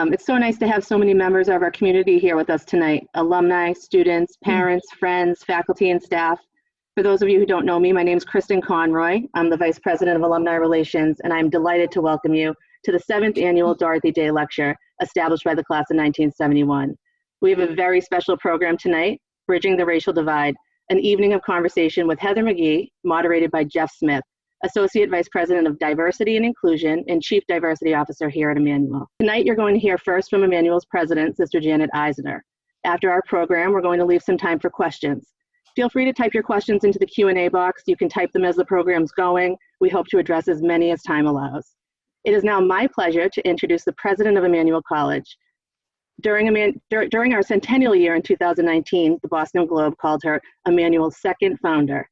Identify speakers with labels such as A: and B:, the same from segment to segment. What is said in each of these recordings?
A: It's so nice to have so many members of our community here with us tonight. Alumni, students, parents, friends, faculty, and staff. For those of you who don't know me, my name is Kristen Conroy. I'm the Vice President of Alumni Relations, and I'm delighted to welcome you to the 7th Annual Dorothy Day Lecture, established by the class of 1971. We have a very special program tonight, Bridging the Racial Divide, an evening of conversation with Heather McGhee, moderated by Jeff Smith, Associate Vice President of Diversity and Inclusion and Chief Diversity Officer here at Emmanuel. Tonight, you're going to hear first from Emmanuel's president, Sister Janet Eisner. After our program, we're going to leave some time for questions. Feel free to type your questions into the Q&A box. You can type them as the program's going. We hope to address as many as time allows. It is now my pleasure to introduce the president of Emmanuel College. During our centennial year in 2019, the Boston Globe called her Emmanuel's second founder.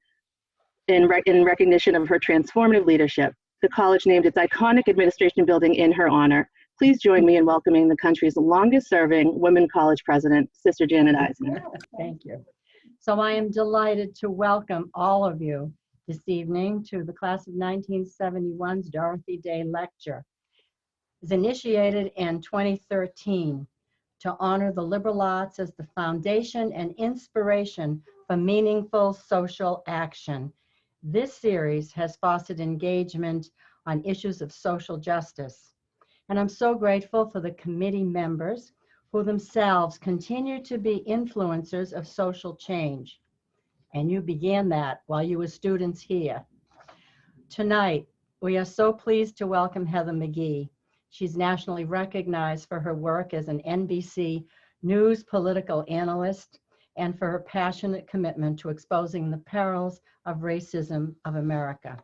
A: In recognition of her transformative leadership, the college named its iconic administration building in her honor. Please join me in welcoming the country's longest-serving women college president, Sister Janet Eisner.
B: Thank you. So I am delighted to welcome all of you this evening to the class of 1971's Dorothy Day Lecture. It was initiated in 2013 to honor the liberal arts as the foundation and inspiration for meaningful social action. This series has fostered engagement on issues of social justice. And I'm so grateful for the committee members who themselves continue to be influencers of social change. And you began that while you were students here. Tonight, we are so pleased to welcome Heather McGhee. She's nationally recognized for her work as an NBC News political analyst and for her passionate commitment to exposing the perils of racism of America.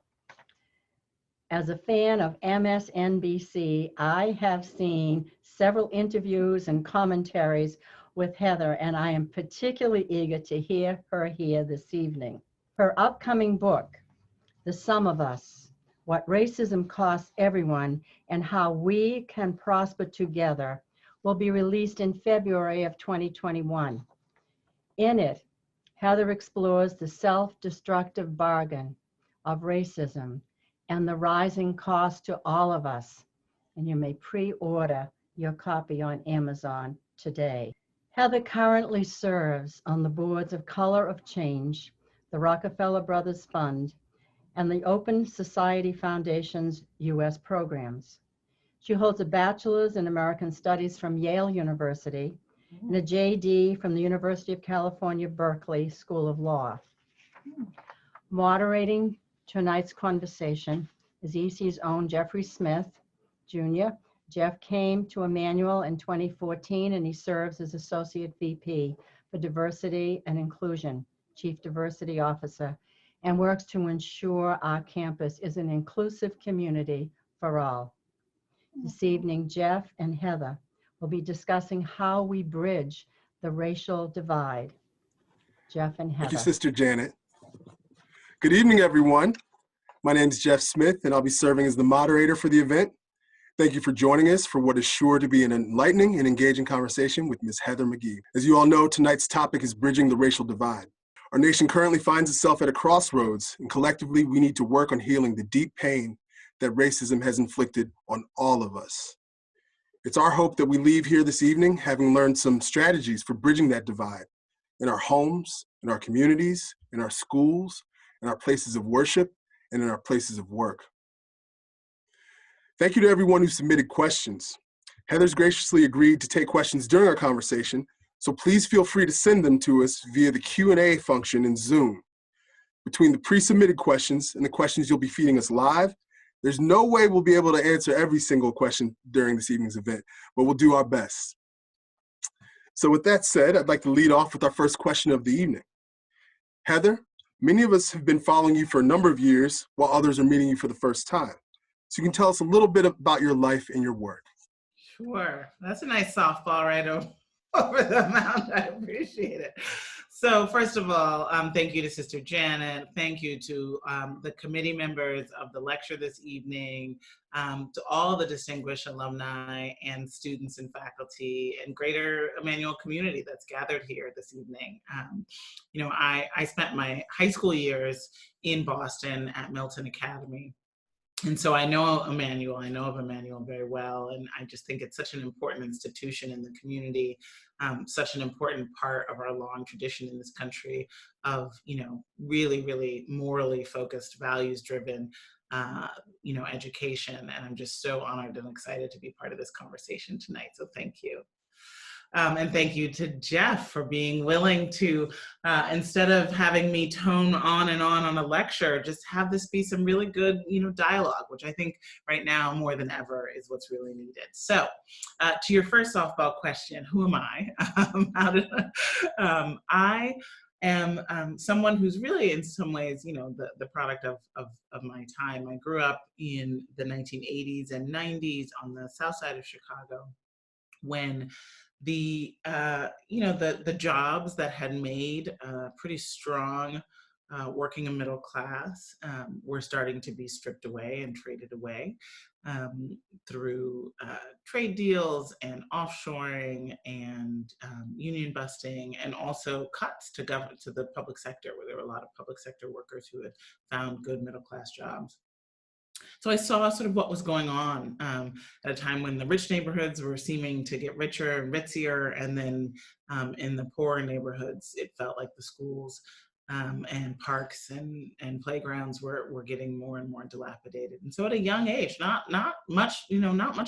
B: As a fan of MSNBC, I have seen several interviews and commentaries with Heather, and I am particularly eager to hear her here this evening. Her upcoming book, The Sum of Us, What Racism Costs Everyone and How We Can Prosper Together, will be released in February of 2021. In it, Heather explores the self-destructive bargain of racism and the rising cost to all of us. And you may pre-order your copy on Amazon today. Heather currently serves on the boards of Color of Change, the Rockefeller Brothers Fund, and the Open Society Foundation's U.S. programs. She holds a bachelor's in American Studies from Yale University and a JD from the University of California, Berkeley School of Law. Moderating tonight's conversation is EC's own Jeffrey Smith, Jr. Jeff came to Emmanuel in 2014 and he serves as Associate VP for Diversity and Inclusion, Chief Diversity Officer, and works to ensure our campus is an inclusive community for all. This evening, Jeff and Heather will be discussing how we bridge the racial divide. Jeff and Heather.
C: Thank you, Sister Janet. Good evening, everyone. My name is Jeff Smith, and I'll be serving as the moderator for the event. Thank you for joining us for what is sure to be an enlightening and engaging conversation with Ms. Heather McGhee. As you all know, tonight's topic is bridging the racial divide. Our nation currently finds itself at a crossroads, and collectively we need to work on healing the deep pain that racism has inflicted on all of us. It's our hope that we leave here this evening having learned some strategies for bridging that divide in our homes, in our communities, in our schools, in our places of worship, and in our places of work. Thank you to everyone who submitted questions. Heather's graciously agreed to take questions during our conversation, so please feel free to send them to us via the Q&A function in Zoom. Between the pre-submitted questions and the questions you'll be feeding us live, there's no way we'll be able to answer every single question during this evening's event, but we'll do our best. So with that said, I'd like to lead off with our first question of the evening. Heather, many of us have been following you for a number of years, while others are meeting you for the first time. So you can tell us a little bit about your life and your work.
D: Sure, that's a nice softball right over the mound. I appreciate it. So first of all, thank you to Sister Janet. Thank you to the committee members of the lecture this evening, to all the distinguished alumni and students and faculty and greater Emmanuel community that's gathered here this evening. You know, I spent my high school years in Boston at Milton Academy. And so I know of Emmanuel very well, and I just think it's such an important institution in the community, such an important part of our long tradition in this country of, really, really morally focused, values-driven, education. And I'm just so honored and excited to be part of this conversation tonight. So thank you. And thank you to Jeff for being willing to, instead of having me tone on and on a lecture, just have this be some really good, dialogue, which I think right now more than ever is what's really needed. So to your first softball question, who am I? I am someone who's really in some ways, the product of my time. I grew up in the 1980s and 90s on the south side of Chicago, when the jobs that had made pretty strong working and middle class were starting to be stripped away and traded away through trade deals and offshoring and union busting, and also cuts to the public sector, where there were a lot of public sector workers who had found good middle class jobs. So I saw sort of what was going on at a time when the rich neighborhoods were seeming to get richer and ritzier, and then in the poorer neighborhoods, it felt like the schools and parks and playgrounds were getting more and more dilapidated. And so at a young age, not much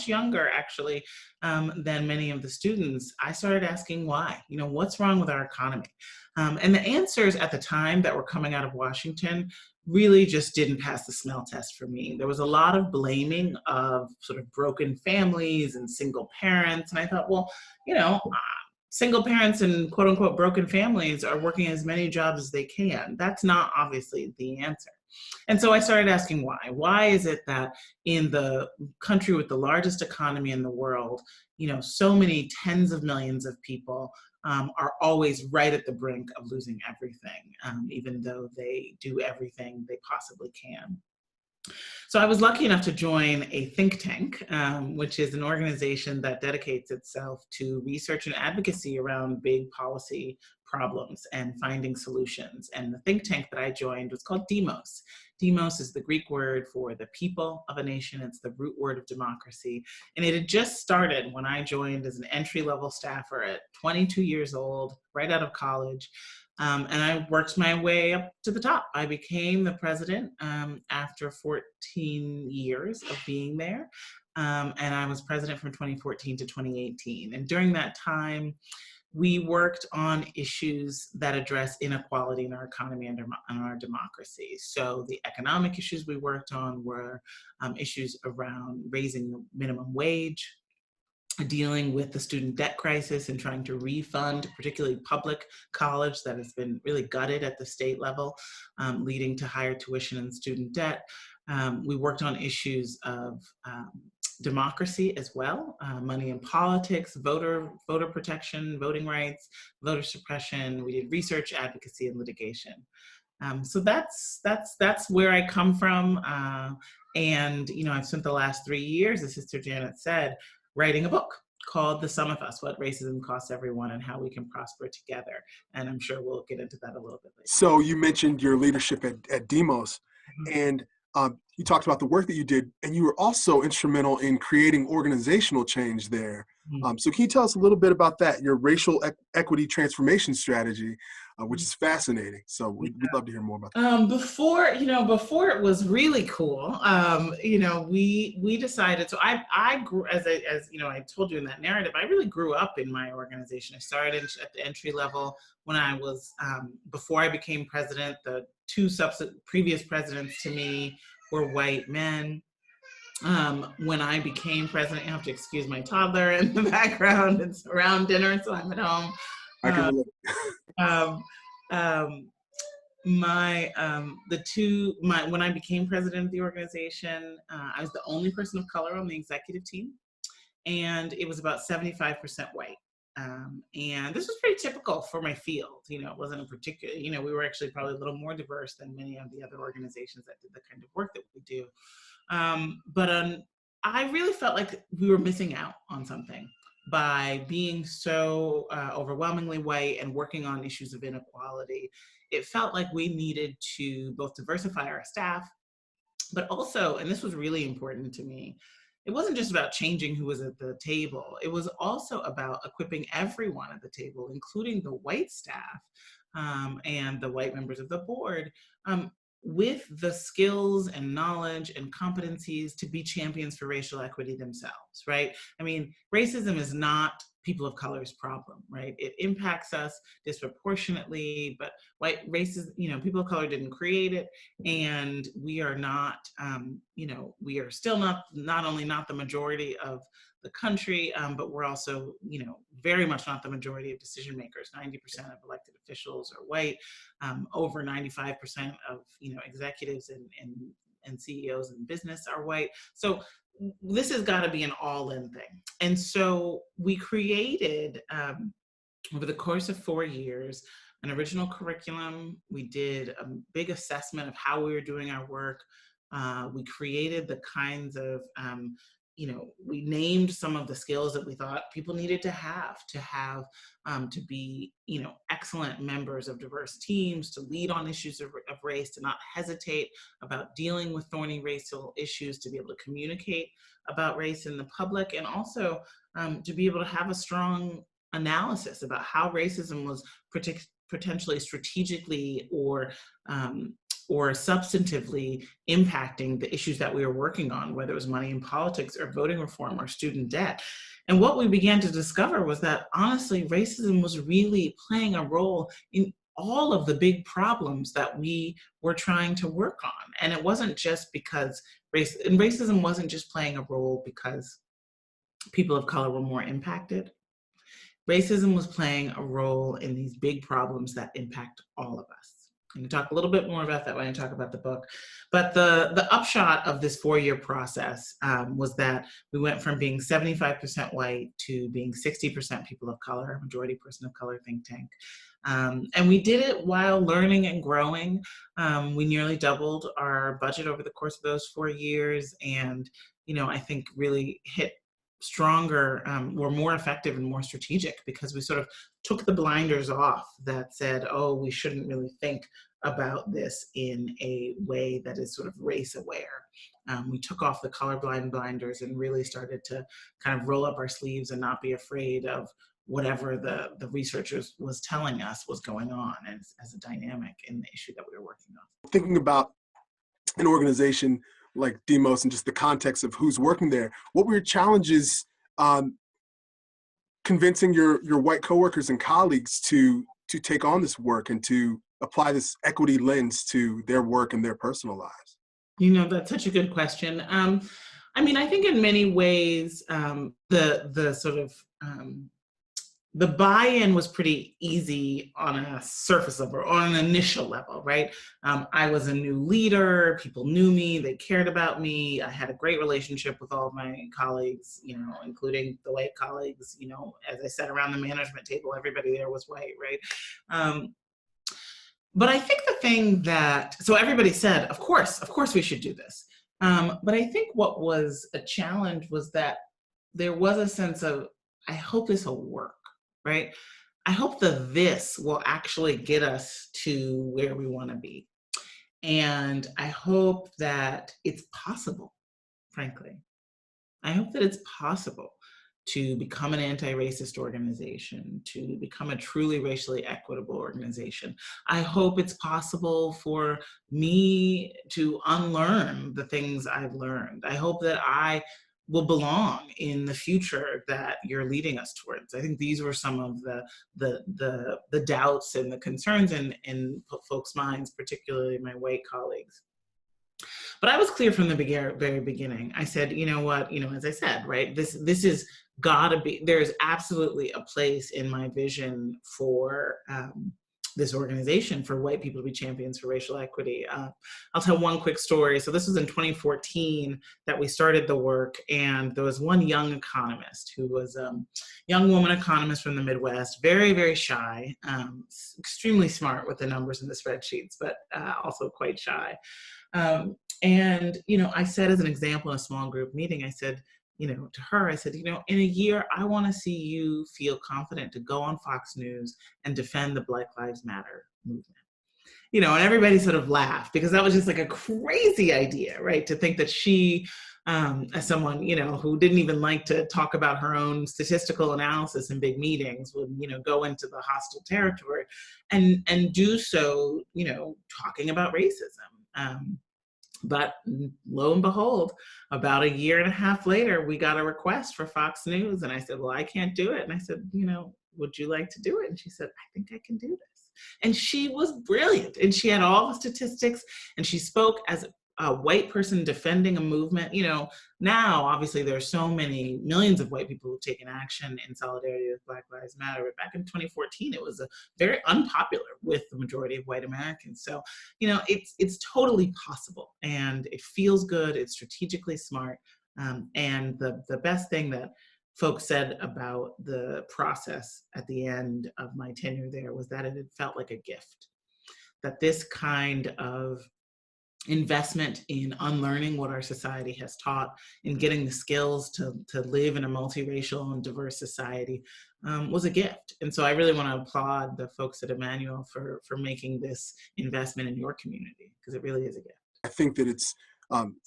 D: younger actually than many of the students, I started asking why. What's wrong with our economy? And the answers at the time that were coming out of Washington really just didn't pass the smell test for me. There was a lot of blaming of sort of broken families and single parents. And I thought, well, single parents and quote unquote broken families are working as many jobs as they can. That's not obviously the answer. And so I started asking why. Why is it that in the country with the largest economy in the world, so many tens of millions of people are always right at the brink of losing everything, even though they do everything they possibly can? So I was lucky enough to join a think tank, which is an organization that dedicates itself to research and advocacy around big policy problems and finding solutions. And the think tank that I joined was called Demos. Demos is the Greek word for the people of a nation. It's the root word of democracy. And it had just started when I joined as an entry-level staffer at 22 years old, right out of college. And I worked my way up to the top. I became the president after 14 years of being there. And I was president from 2014 to 2018. And during that time, we worked on issues that address inequality in our economy and our democracy. So the economic issues we worked on were issues around raising the minimum wage, dealing with the student debt crisis and trying to refund particularly public college that has been really gutted at the state level, leading to higher tuition and student debt. We worked on issues of democracy as well, money in politics, voter protection, voting rights, voter suppression. We did research, advocacy, and litigation. So that's where I come from. And I've spent the last 3 years, as Sister Janet said, writing a book called The Sum of Us: What Racism Costs Everyone and How We Can Prosper Together. And I'm sure we'll get into that a little bit later.
C: So you mentioned your leadership at Demos, and you talked about the work that you did, and you were also instrumental in creating organizational change there. So can you tell us a little bit about that, your racial equity transformation strategy, which is fascinating. So we'd love to hear more about that.
D: Before it was really cool, we decided, so I grew, as I told you in that narrative, I really grew up in my organization. I started at the entry level when I was, before I became president. The two previous presidents to me were white men. When I became president, you have to excuse my toddler in the background. It's around dinner, so I'm at home.
C: I can relate.
D: When I became president of the organization, I was the only person of color on the executive team, and it was about 75% white. And this was pretty typical for my field. It wasn't a particular, we were actually probably a little more diverse than many of the other organizations that did the kind of work that we do. But I really felt like we were missing out on something by being so overwhelmingly white and working on issues of inequality. It felt like we needed to both diversify our staff But also, and this was really important to me, it wasn't just about changing who was at the table. It was also about equipping everyone at the table, including the white staff and the white members of the board, with the skills and knowledge and competencies to be champions for racial equity themselves, right? I mean, racism is not people of color's problem, right? It impacts us disproportionately, but white races, people of color didn't create it, and we are not, we are still not only not the majority of the country, but we're also, very much not the majority of decision makers. 90% of elected officials are white. Over 95% of, executives and CEOs in business are white. So this has got to be an all-in thing. And so we created, over the course of 4 years, an original curriculum. We did a big assessment of how we were doing our work. We created the kinds of, we named some of the skills that we thought people needed to have to be, excellent members of diverse teams, to lead on issues of race, to not hesitate about dealing with thorny racial issues, to be able to communicate about race in the public, and also to be able to have a strong analysis about how racism was potentially strategically or substantively impacting the issues that we were working on, whether it was money in politics or voting reform or student debt. And what we began to discover was that, honestly, racism was really playing a role in all of the big problems that we were trying to work on. And it wasn't just because racism wasn't just playing a role because people of color were more impacted. Racism was playing a role in these big problems that impact all of us. I can talk a little bit more about that when I talk about the book. But the upshot of this 4-year process was that we went from being 75% white to being 60% people of color, a majority person of color think tank. And we did it while learning and growing. We nearly doubled our budget over the course of those 4 years. And, I think really hit stronger, were more effective and more strategic, because we sort of took the blinders off that said, oh, we shouldn't really think about this in a way that is sort of race aware. We took off the colorblind blinders and really started to kind of roll up our sleeves and not be afraid of whatever the researchers was telling us was going on as a dynamic in the issue that we were working on.
C: Thinking about an organization like Demos and just the context of who's working there, what were your challenges convincing your white coworkers and colleagues to take on this work and to apply this equity lens to their work and their personal lives?
D: That's such a good question. I think in many ways, the sort of the buy-in was pretty easy on a surface level, or on an initial level, right? I was a new leader, people knew me, they cared about me, I had a great relationship with all of my colleagues, including the white colleagues, as I said, around the management table, everybody there was white, right? But I think the thing so everybody said, of course we should do this. But I think what was a challenge was that there was a sense of, I hope this will work. Right? I hope this will actually get us to where we want to be. And I hope that it's possible, frankly. I hope that it's possible to become an anti-racist organization, to become a truly racially equitable organization. I hope it's possible for me to unlearn the things I've learned. I hope that I will belong in the future that you're leading us towards. I think these were some of the doubts and the concerns in folks' minds, particularly my white colleagues. But I was clear from the very beginning. I said, as I said, right, this is gotta be, there's absolutely a place in my vision for this organization for white people to be champions for racial equity. I'll tell one quick story. So this was in 2014 that we started the work, and there was one young economist who was a young woman economist from the Midwest, very, very shy, extremely smart with the numbers in the spreadsheets, but also quite shy. And I said, as an example in a small group meeting, I said, to her, I said, in a year, I want to see you feel confident to go on Fox News and defend the Black Lives Matter movement. you know, and everybody sort of laughed because that was just like a crazy idea, right? To think that she, as someone, you know, who didn't even like to talk about her own statistical analysis in big meetings, would, you know, go into the hostile territory and do so, you know, talking about racism. But lo and behold, about a year and a half later, we got a request for Fox News. And I said, well, I can't do it. And I said, you know, would you like to do it? And she said, I think I can do this. And she was brilliant. And she had all the statistics, and she spoke as a white person defending a movement. You know, now, obviously, there are so many millions of white people who've taken action in solidarity with Black Lives Matter. But back in 2014, it was very unpopular with the majority of white Americans. So, you know, it's totally possible, and it feels good. It's strategically smart. And the best thing that folks said about the process at the end of my tenure there was that it had felt like a gift, that this kind of investment in unlearning what our society has taught, in getting the skills to live in a multiracial and diverse society, was a gift. And so I really want to applaud the folks at Emmanuel for making this investment in your community, because it really is a gift.
C: I think that it's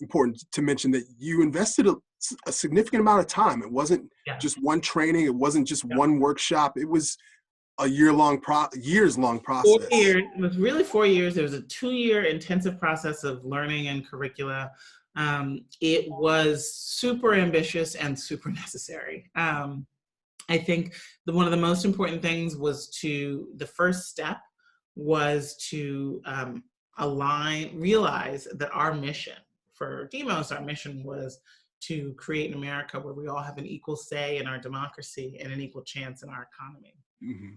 C: important to mention that you invested a significant amount of time. It wasn't just one training. It wasn't just one workshop. It was a years-long process.
D: 4 years. It was really 4 years. It was a 2-year intensive process of learning and curricula. It was super ambitious and super necessary. I think one of the most important things was the first step was to realize that our mission for Demos, our mission was to create an America where we all have an equal say in our democracy and an equal chance in our economy.
C: Mm-hmm.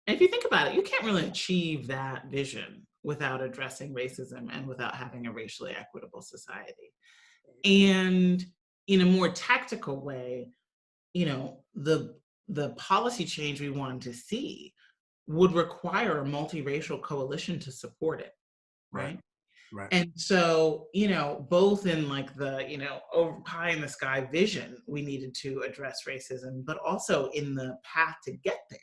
D: And if you think about it, you can't really achieve that vision without addressing racism and without having a racially equitable society. And in a more tactical way, you know, the policy change we wanted to see would require a multiracial coalition to support it, right?
C: Right.
D: And so, you know, both in like the, you know, over pie in the sky vision, we needed to address racism, but also in the path to get there,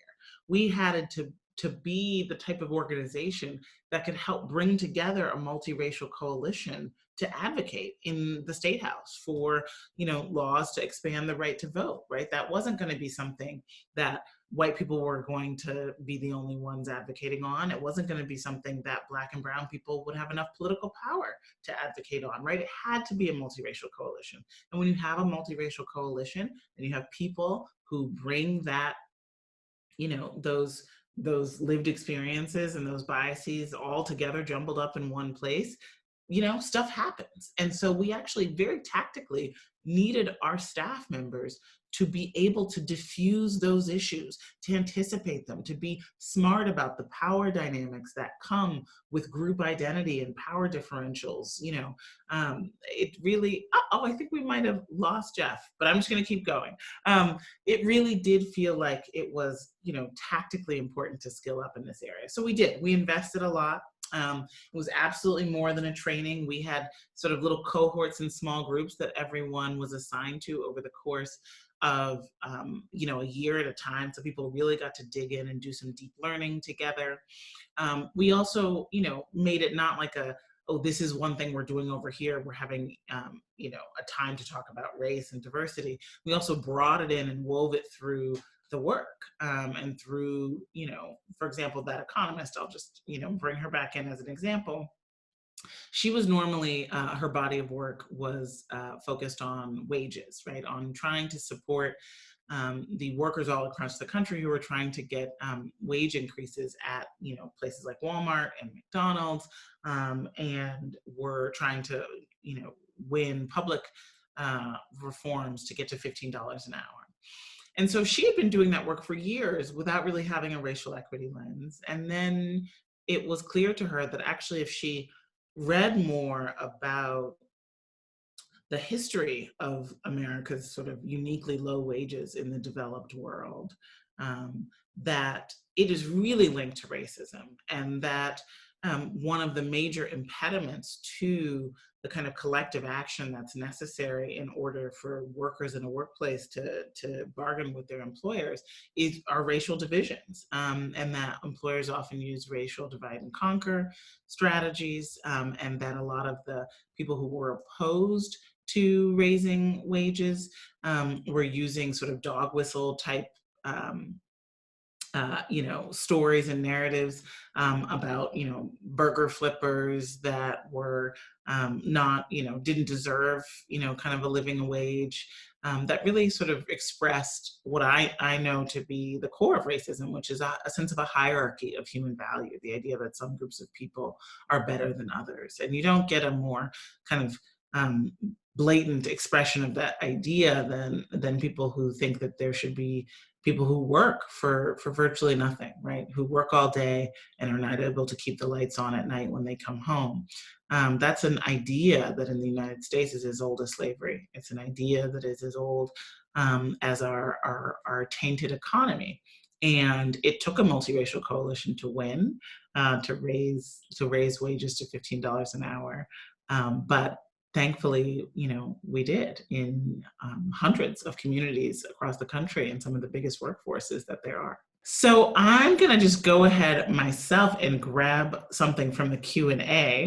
D: we had to be the type of organization that could help bring together a multiracial coalition to advocate in the State House for, you know, laws to expand the right to vote, right? That wasn't going to be something that white people were going to be the only ones advocating on. It wasn't going to be something that Black and brown people would have enough political power to advocate on, right? It had to be a multiracial coalition. And when you have a multiracial coalition and you have people who bring that, you know, those lived experiences and those biases all together jumbled up in one place, you know, stuff happens. And so we actually very tactically needed our staff members to be able to diffuse those issues, to anticipate them, to be smart about the power dynamics that come with group identity and power differentials. You know, it really, I think we might have lost Jeff, but I'm just going to keep going. It really did feel like it was, you know, tactically important to skill up in this area. So we did, we invested a lot. It was absolutely more than a training. We had sort of little cohorts and small groups that everyone was assigned to over the course of, you know, a year at a time. So people really got to dig in and do some deep learning together. We also, you know, made it not like oh, this is one thing we're doing over here. We're having, you know, a time to talk about race and diversity. We also brought it in and wove it through the work and through, you know, for example, that economist, I'll just, you know, bring her back in as an example. She was normally, her body of work was focused on wages, right? On trying to support the workers all across the country who were trying to get wage increases at, you know, places like Walmart and McDonald's, and were trying to, you know, win public reforms to get to $15 an hour. And so she had been doing that work for years without really having a racial equity lens. And then it was clear to her that actually if she read more about the history of America's sort of uniquely low wages in the developed world, that it is really linked to racism, and that one of the major impediments to the kind of collective action that's necessary in order for workers in a workplace to bargain with their employers are racial divisions, and that employers often use racial divide and conquer strategies, and that a lot of the people who were opposed to raising wages were using sort of dog whistle type stories and narratives about, burger flippers that were not, didn't deserve, kind of a living wage, that really sort of expressed what I know to be the core of racism, which is a sense of a hierarchy of human value, the idea that some groups of people are better than others. And you don't get a more kind of blatant expression of that idea than people who think that there should be people who work for virtually nothing, right? Who work all day and are not able to keep the lights on at night when they come home. That's an idea that in the United States is as old as slavery. It's an idea that is as old as our tainted economy. And it took a multiracial coalition to win, to raise wages to $15 an hour. But thankfully, we did in hundreds of communities across the country and some of the biggest workforces that there are. So I'm going to just go ahead myself and grab something from the Q&A.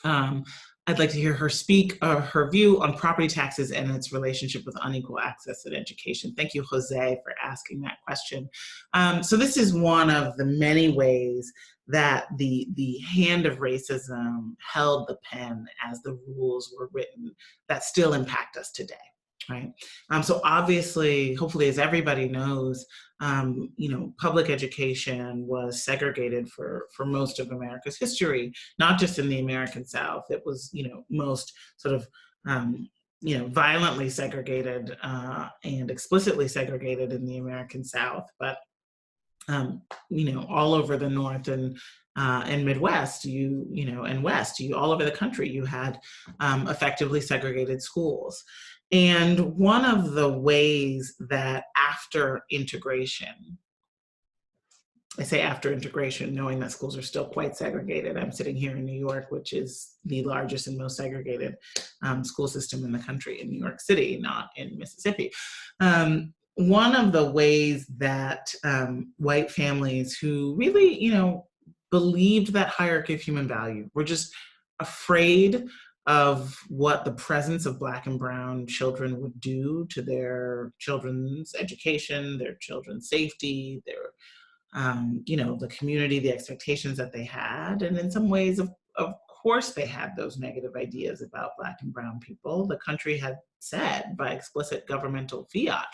D: I'd like to hear her speak her view on property taxes and its relationship with unequal access to education. Thank you, Jose, for asking that question. So this is one of the many ways that the hand of racism held the pen as the rules were written that still impact us today, right? So obviously, hopefully, as everybody knows, public education was segregated for most of America's history, not just in the American South. It was, most sort of, violently segregated and explicitly segregated in the American South, but all over the North and Midwest, and West, all over the country, you had effectively segregated schools. And one of the ways that after integration, I say after integration, knowing that schools are still quite segregated. I'm sitting here in New York, which is the largest and most segregated school system in the country, in New York City, not in Mississippi. One of the ways that white families who really, believed that hierarchy of human value were just afraid of what the presence of Black and brown children would do to their children's education, their children's safety, their, the community, the expectations that they had. And in some ways, of course, they had those negative ideas about Black and brown people. The country had said by explicit governmental fiat,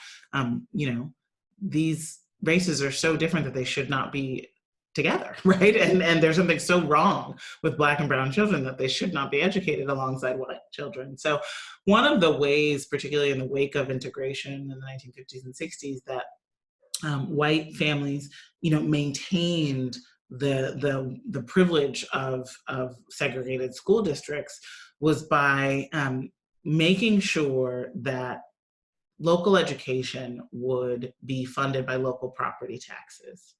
D: these races are so different that they should not be together, right? And there's something so wrong with Black and brown children that they should not be educated alongside white children. So one of the ways, particularly in the wake of integration in the 1950s and 60s, that white families, maintained the privilege of segregated school districts was by making sure that local education would be funded by local property taxes,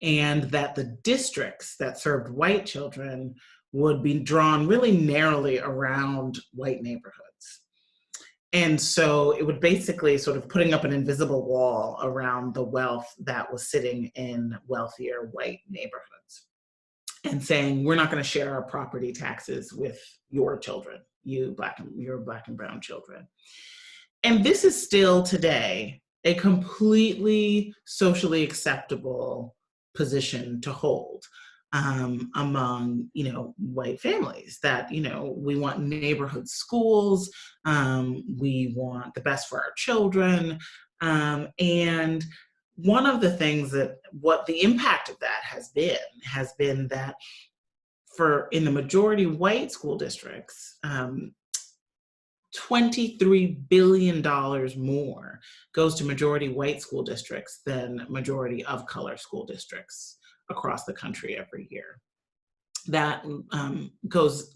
D: and that the districts that served white children would be drawn really narrowly around white neighborhoods. And so it would basically sort of putting up an invisible wall around the wealth that was sitting in wealthier white neighborhoods and saying, we're not going to share our property taxes with your children, your Black and brown children. And this is still today a completely socially acceptable position to hold among, white families, that, we want neighborhood schools, we want the best for our children. And one of the things what the impact of that has been that in the majority white school districts, $23 billion more goes to majority white school districts than majority of color school districts across the country every year. That goes,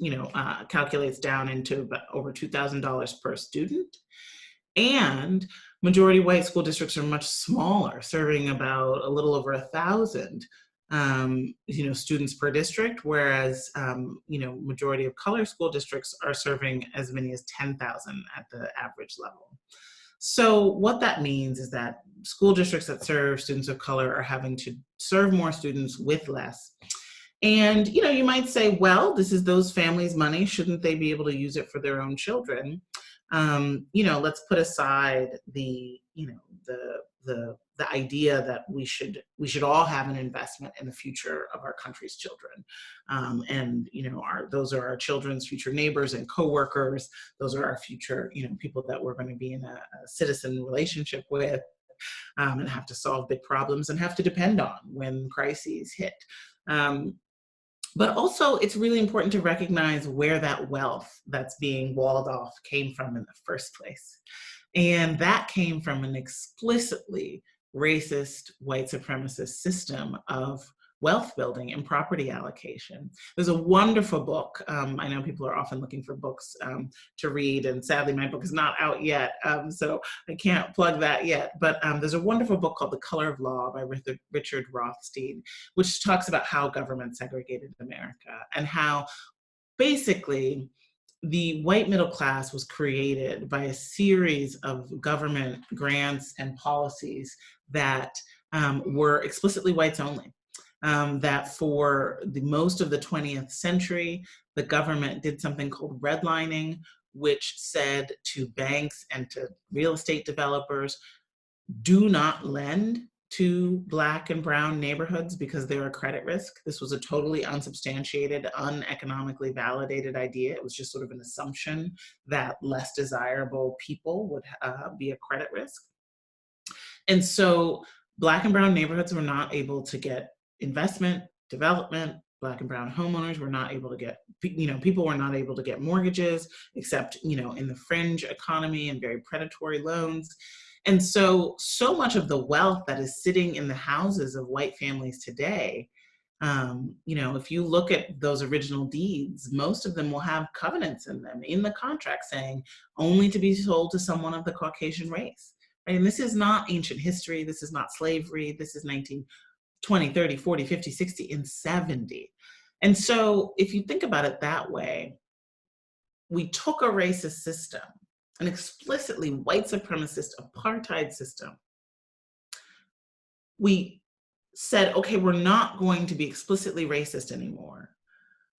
D: calculates down into about over $2,000 per student. And majority white school districts are much smaller, serving about a little over 1,000 students per district, whereas, majority of color school districts are serving as many as 10,000 at the average level. So what that means is that school districts that serve students of color are having to serve more students with less. And, you might say, well, this is those families' money. Shouldn't they be able to use it for their own children? Let's put aside the idea that we should all have an investment in the future of our country's children. Those are our children's future neighbors and coworkers. Those are our future, people that we're going to be in a citizen relationship with, and have to solve big problems and have to depend on when crises hit. But also, it's really important to recognize where that wealth that's being walled off came from in the first place. And that came from an explicitly racist white supremacist system of wealth building and property allocation. There's a wonderful book. I know people are often looking for books to read, and sadly my book is not out yet, so I can't plug that yet. But there's a wonderful book called The Color of Law by Richard Rothstein, which talks about how government segregated America and how basically the white middle class was created by a series of government grants and policies that were explicitly whites only. That for the most of the 20th century, the government did something called redlining, which said to banks and to real estate developers, do not lend to Black and brown neighborhoods because they're a credit risk. This was a totally unsubstantiated, uneconomically validated idea. It was just sort of an assumption that less desirable people would be a credit risk. And so Black and brown neighborhoods were not able to get investment, development. Black and brown homeowners were not able to get, people were not able to get mortgages except, in the fringe economy and very predatory loans. And so much of the wealth that is sitting in the houses of white families today, if you look at those original deeds, most of them will have covenants in them in the contract saying only to be sold to someone of the Caucasian race. Right? And this is not ancient history. This is not slavery. This is 1920, 30, 40, 50, 60, and 70. And so if you think about it that way, we took a racist system, an explicitly white supremacist apartheid system. We said, okay, we're not going to be explicitly racist anymore,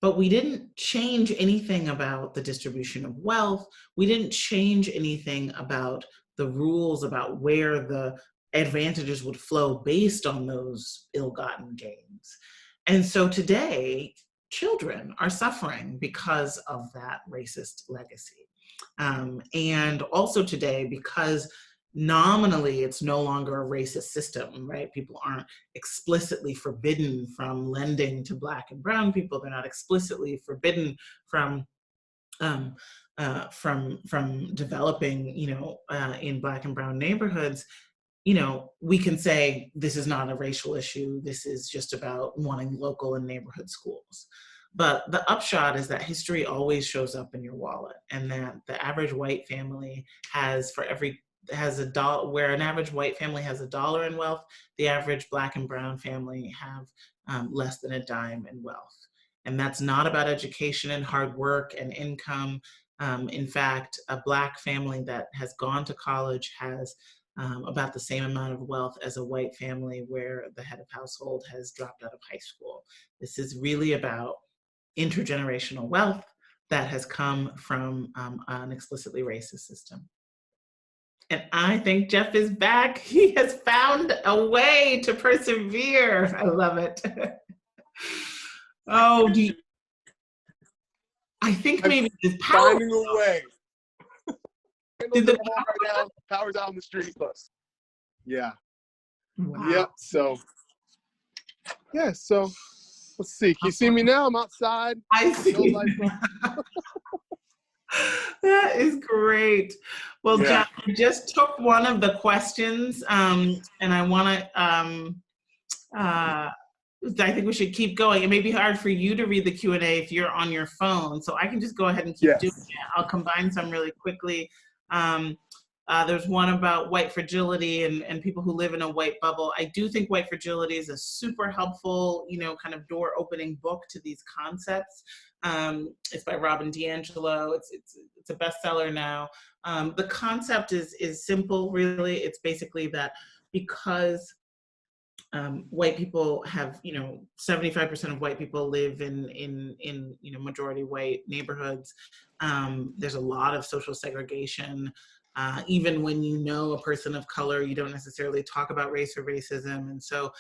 D: but we didn't change anything about the distribution of wealth. We didn't change anything about the rules about where the advantages would flow based on those ill-gotten gains. And so today, children are suffering because of that racist legacy. And also today, because nominally it's no longer a racist system, right? People aren't explicitly forbidden from lending to Black and brown people. They're not explicitly forbidden from developing, in Black and brown neighborhoods. We can say this is not a racial issue. This is just about wanting local and neighborhood schools. But the upshot is that history always shows up in your wallet, and that the average white family has a dollar, where an average white family has $1 in wealth, the average Black and brown family have less than a dime in wealth. And that's not about education and hard work and income. In fact, a Black family that has gone to college has about the same amount of wealth as a white family where the head of household has dropped out of high school. This is really about intergenerational wealth that has come from an explicitly racist system. And I think Jeff is back. He has found a way to persevere. I love it. I think maybe his power.
C: Finding a way.
D: Did the
C: right now, power's out on the street. Yeah.
D: Wow.
C: Yep. So let's see. Can you see me now? I'm outside.
D: I see. That is great. Well,
C: Yeah.
D: Jeff, I just took one of the questions, and I want to. I think we should keep going. It may be hard for you to read the Q&A if you're on your phone, so I can just go ahead and keep doing it. I'll combine some really quickly. There's one about white fragility and people who live in a white bubble. I do think white fragility is a super helpful, kind of door opening book to these concepts. It's by Robin DiAngelo. It's a bestseller now. The concept is simple, really. It's basically that because white people have, 75% of white people live in majority white neighborhoods. There's a lot of social segregation. Even when you know a person of color, you don't necessarily talk about race or racism. And so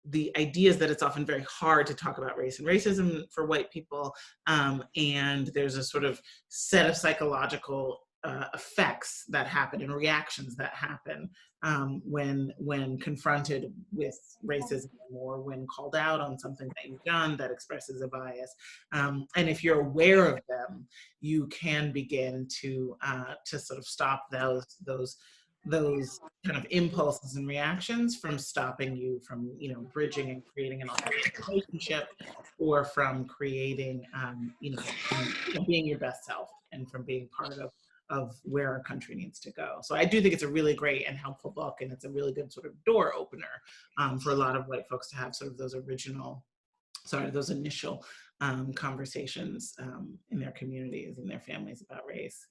D: the idea is that it's often very hard to talk about race and racism for white people. And there's a sort of set of psychological effects that happen and reactions that happen when confronted with racism or when called out on something that you've done that expresses a bias. And if you're aware of them, you can begin to sort of stop those kind of impulses and reactions from stopping you from, bridging and creating an authentic relationship, or from creating, being your best self and from being part of where our country needs to go. So I do think it's a really great and helpful book, and it's a really good sort of door opener for a lot of white folks to have sort of those initial conversations in their communities and their families about race.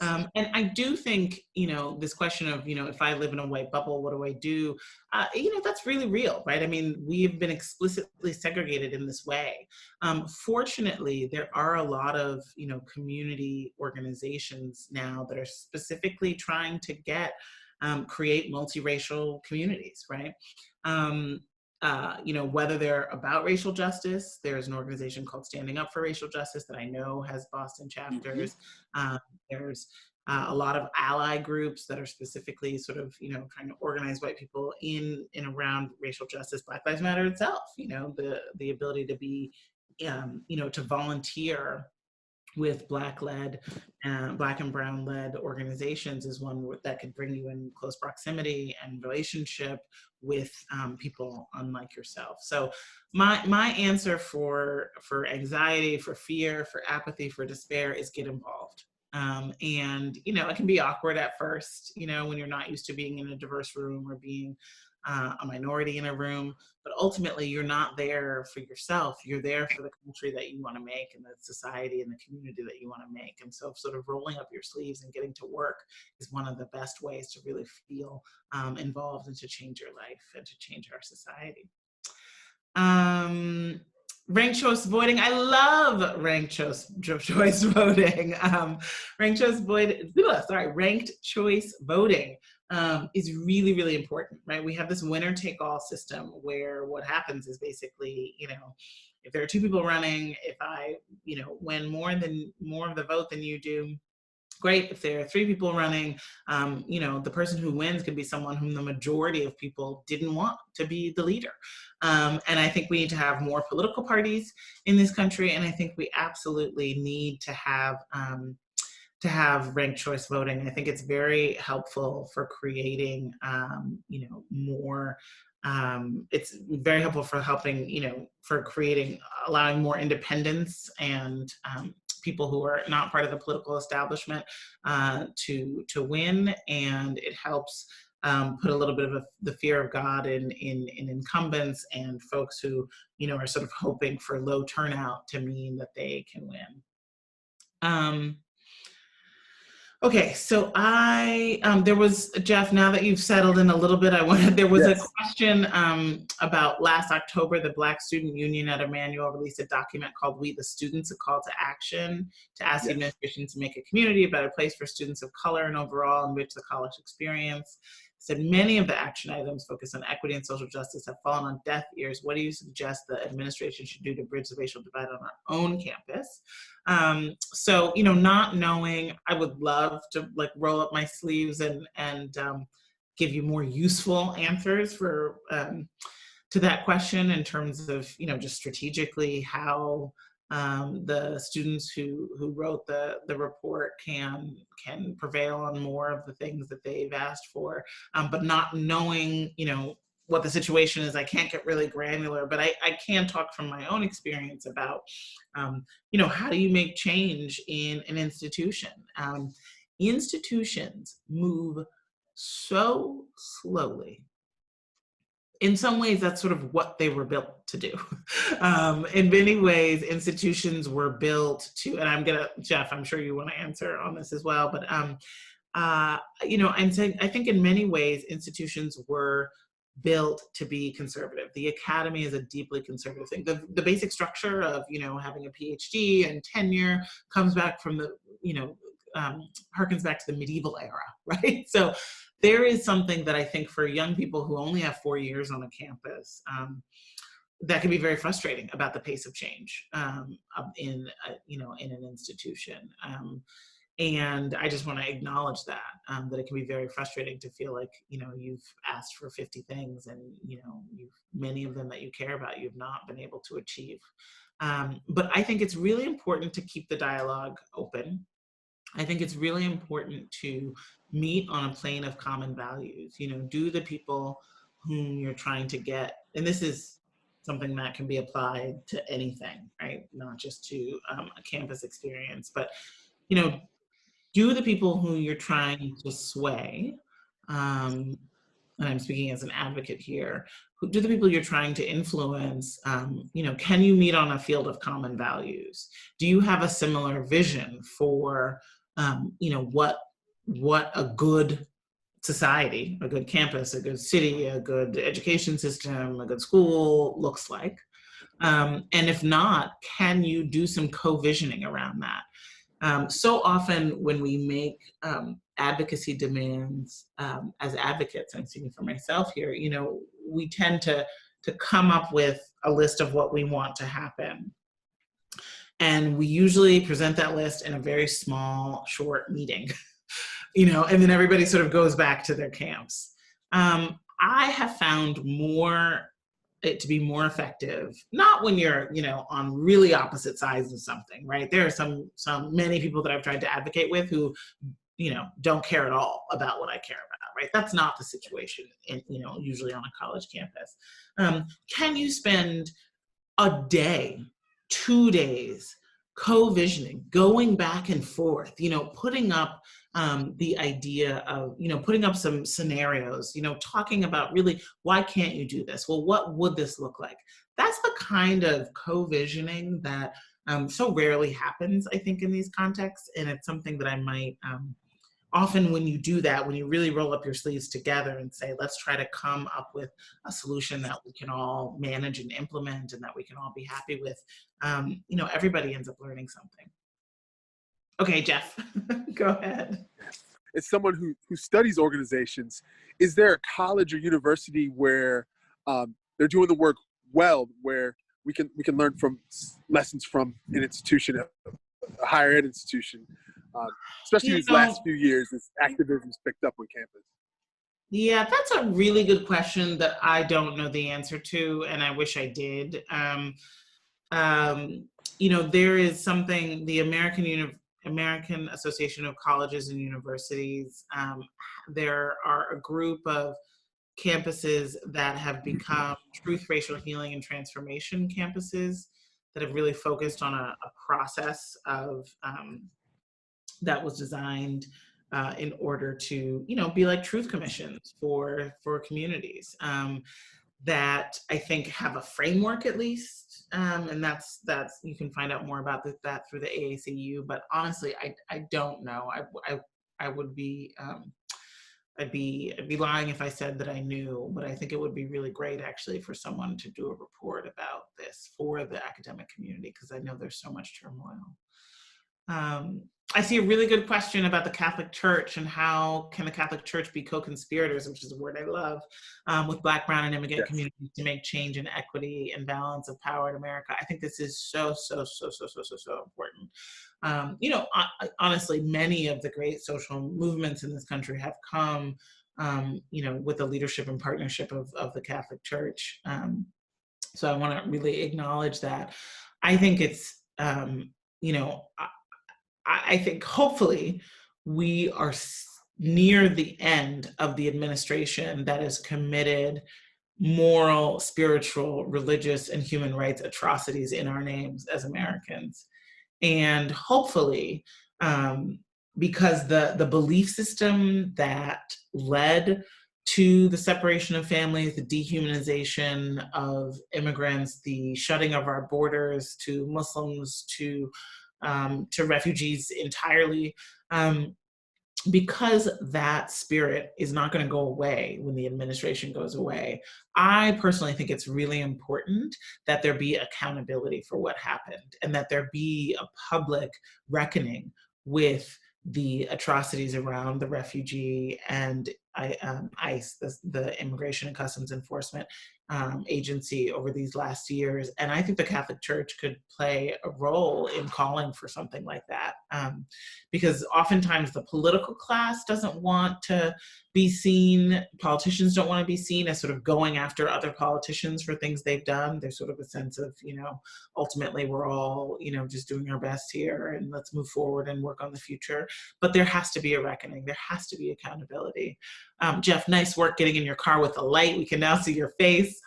D: And I do think, this question of, if I live in a white bubble, what do I do? That's really real, right? I mean, we've been explicitly segregated in this way. Fortunately, there are a lot of, community organizations now that are specifically trying to create multiracial communities, right? Whether they're about racial justice, there's an organization called Standing Up for Racial Justice that I know has Boston chapters. There's a lot of ally groups that are specifically sort of, trying to organize white people in and around racial justice. Black Lives Matter itself, the ability to be, to volunteer with Black and Brown-led organizations is one that could bring you in close proximity and relationship with people unlike yourself. So my answer for anxiety, for fear, for apathy, for despair is get involved. And, it can be awkward at first, when you're not used to being in a diverse room or being a minority in a room, but ultimately you're not there for yourself. You're there for the country that you want to make and the society and the community that you want to make. And so sort of rolling up your sleeves and getting to work is one of the best ways to really feel involved and to change your life and to change our society. Ranked choice voting. I love ranked choice voting. Ranked choice voting is really, really important, right? We have this winner take all system where what happens is basically, if there are two people running, if I, win more of the vote than you do, great. If there are three people running, the person who wins could be someone whom the majority of people didn't want to be the leader. And I think we need to have more political parties in this country. And I think we absolutely need to have ranked choice voting. I think it's very helpful for creating, more. It's very helpful for helping, for creating, allowing more independence and people who are not part of the political establishment to win, and it helps put a little bit of the fear of God in incumbents and folks who are sort of hoping for low turnout to mean that they can win. Okay, so there was, Jeff, now that you've settled in a little bit, there was a question about last October, the Black Student Union at Emmanuel released a document called We the Students, a call to action to ask the administration to make a community a better place for students of color and overall enrich the college experience. Said many of the action items focused on equity and social justice have fallen on deaf ears. What do you suggest the administration should do to bridge the racial divide on our own campus? So, not knowing, I would love to roll up my sleeves and give you more useful answers to that question in terms of, just strategically how the students who wrote the report can prevail on more of the things that they've asked for, but not knowing, what the situation is. I can't get really granular, but I can talk from my own experience about, how do you make change in an institution? institutions move so slowly. In some ways, that's sort of what they were built to do. In many ways, institutions were built to, and I'm gonna, Jeff, I'm sure you want to answer on this as well, but you know, I'm saying, I think in many ways, institutions were built to be conservative. The academy is a deeply conservative thing. The basic structure of, you know, having a PhD and tenure comes back from the, you know, harkens back to the medieval era, right? So there is something that I think for young people who only have 4 years on a campus, that can be very frustrating about the pace of change in, you know, in an institution. And I just want to acknowledge that, that it can be very frustrating to feel like, you know, you've asked for 50 things and, you know, many of them that you care about, you've not been able to achieve. But I think it's really important to keep the dialogue open. I think it's really important to meet on a plane of common values. You know, do the people whom you're trying to get, and this is something that can be applied to anything, right? Not just to a campus experience, but, you know, do the people who you're trying to sway, and I'm speaking as an advocate here, who do the people you're trying to influence, you know, can you meet on a field of common values? Do you have a similar vision for, you know, what a good society, a good campus, a good city, a good education system, a good school looks like? And if not, can you do some co-visioning around that? So often when we make advocacy demands as advocates, I'm speaking for myself here, you know, we tend to come up with a list of what we want to happen. And we usually present that list in a very small, short meeting, you know, and then everybody sort of goes back to their camps. I have found it to be more effective, not when you're, you know, on really opposite sides of something, right? There are many people that I've tried to advocate with who, you know, don't care at all about what I care about, right? That's not the situation, you know, usually on a college campus. Can you spend a day, 2 days, co-visioning, going back and forth, you know, putting up the idea of, you know, putting up some scenarios, you know, talking about really, why can't you do this? Well, what would this look like? That's the kind of co-visioning that so rarely happens, I think, in these contexts. And it's something that I might, often when you do that, when you really roll up your sleeves together and say, let's try to come up with a solution that we can all manage and implement and that we can all be happy with, you know, everybody ends up learning something. Okay, Jeff, go ahead.
C: As someone who studies organizations, is there a college or university where they're doing the work well, where we can learn from lessons from an institution, a higher ed institution, especially these last few years as activism's picked up on campus?
D: Yeah, that's a really good question that I don't know the answer to, and I wish I did. You know, there is something, the American Association of Colleges and Universities, there are a group of campuses that have become truth, racial healing, and transformation campuses that have really focused on a process of that was designed in order to, you know, be like truth commissions for communities that I think have a framework at least, and that's you can find out more about that through the AACU. But honestly, I don't know. I would be I'd be lying if I said that I knew, but I think it would be really great actually for someone to do a report about this for the academic community, because I know there's so much turmoil. I see a really good question about the Catholic Church and how can the Catholic Church be co-conspirators, which is a word I love, with Black, Brown, and immigrant communities to make change in equity and balance of power in America. I think this is so important. You know, honestly, many of the great social movements in this country have come, you know, with the leadership and partnership of the Catholic Church. So I want to really acknowledge that. I think it's, you know, I think hopefully we are near the end of the administration that has committed moral, spiritual, religious, and human rights atrocities in our names as Americans. And hopefully because the belief system that led to the separation of families, the dehumanization of immigrants, the shutting of our borders to Muslims, to refugees entirely, because that spirit is not going to go away when the administration goes away. I personally think it's really important that there be accountability for what happened, and that there be a public reckoning with the atrocities around the refugee and ICE, the Immigration and Customs Enforcement agency over these last years. And I think the Catholic Church could play a role in calling for something like that, because oftentimes the political class doesn't want to be seen, politicians don't want to be seen as sort of going after other politicians for things they've done. There's sort of a sense of, ultimately we're all, just doing our best here, and let's move forward and work on the future. But there has to be a reckoning. There has to be accountability. Jeff, nice work getting in your car with the light. We can now see your face.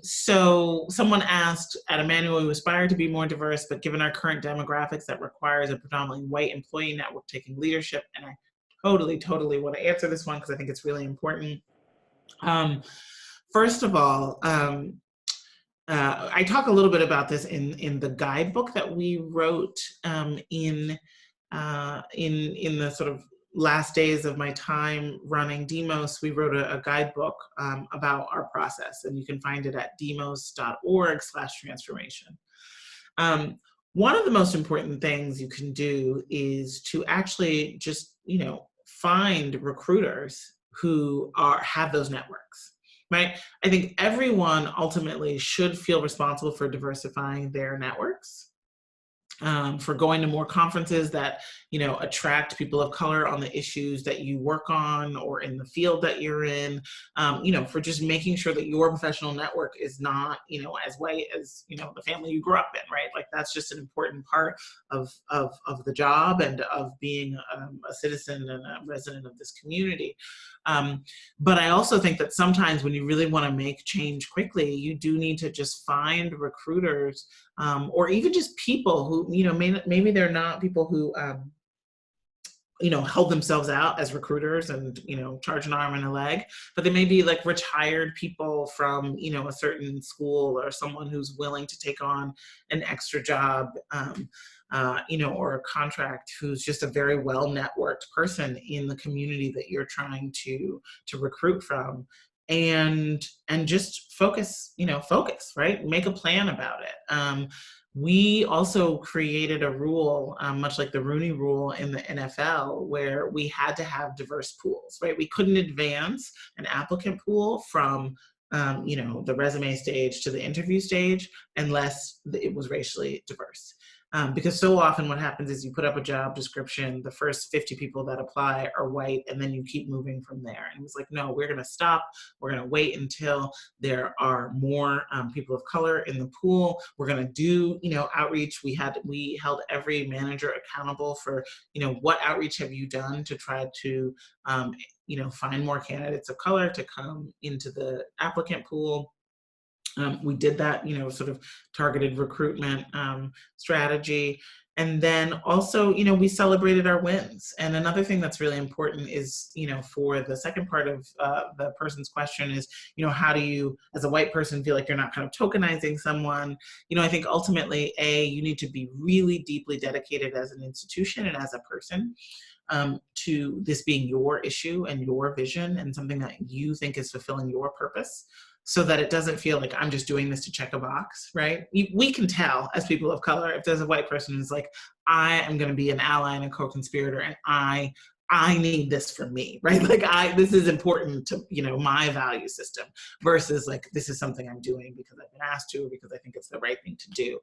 D: So someone asked, at Emmanuel, we aspire to be more diverse, but given our current demographics, that requires a predominantly white employee network taking leadership. And I totally want to answer this one because I think it's really important. First of all, I talk a little bit about this in the guidebook that we wrote in the sort of last days of my time running Demos. We wrote a guidebook about our process, and you can find it at demos.org/transformation. One of the most important things you can do is to actually just, find recruiters who have those networks, right? I think everyone ultimately should feel responsible for diversifying their networks, for going to more conferences that, attract people of color on the issues that you work on or in the field that you're in, for just making sure that your professional network is not, as white as, the family you grew up in, right? Like that's just an important part of the job and of being a citizen and a resident of this community. But I also think that sometimes when you really want to make change quickly, you do need to just find recruiters, or even just people who, maybe they're not people who, held themselves out as recruiters and, charge an arm and a leg, but they may be like retired people from, a certain school, or someone who's willing to take on an extra job, or a contract, who's just a very well-networked person in the community that you're trying to recruit from. And just focus, right? Make a plan about it. We also created a rule, much like the Rooney Rule in the NFL, where we had to have diverse pools, right? We couldn't advance an applicant pool from, the resume stage to the interview stage unless it was racially diverse. Because so often what happens is you put up a job description, the first 50 people that apply are white, and then you keep moving from there. And it was like, no, we're going to stop. We're going to wait until there are more people of color in the pool. We're going to do, outreach. We held every manager accountable for, what outreach have you done to try to, find more candidates of color to come into the applicant pool. We did that, sort of targeted recruitment strategy. And then also, we celebrated our wins. And another thing that's really important is, for the second part of the person's question is, how do you, as a white person, feel like you're not kind of tokenizing someone? I think ultimately, you need to be really deeply dedicated as an institution and as a person to this being your issue and your vision and something that you think is fulfilling your purpose, so that it doesn't feel like I'm just doing this to check a box, right? We can tell as people of color if there's a white person who's like, I am going to be an ally and a co-conspirator, and I need this for me, right? Like this is important to, my value system, versus like, this is something I'm doing because I've been asked to, or because I think it's the right thing to do.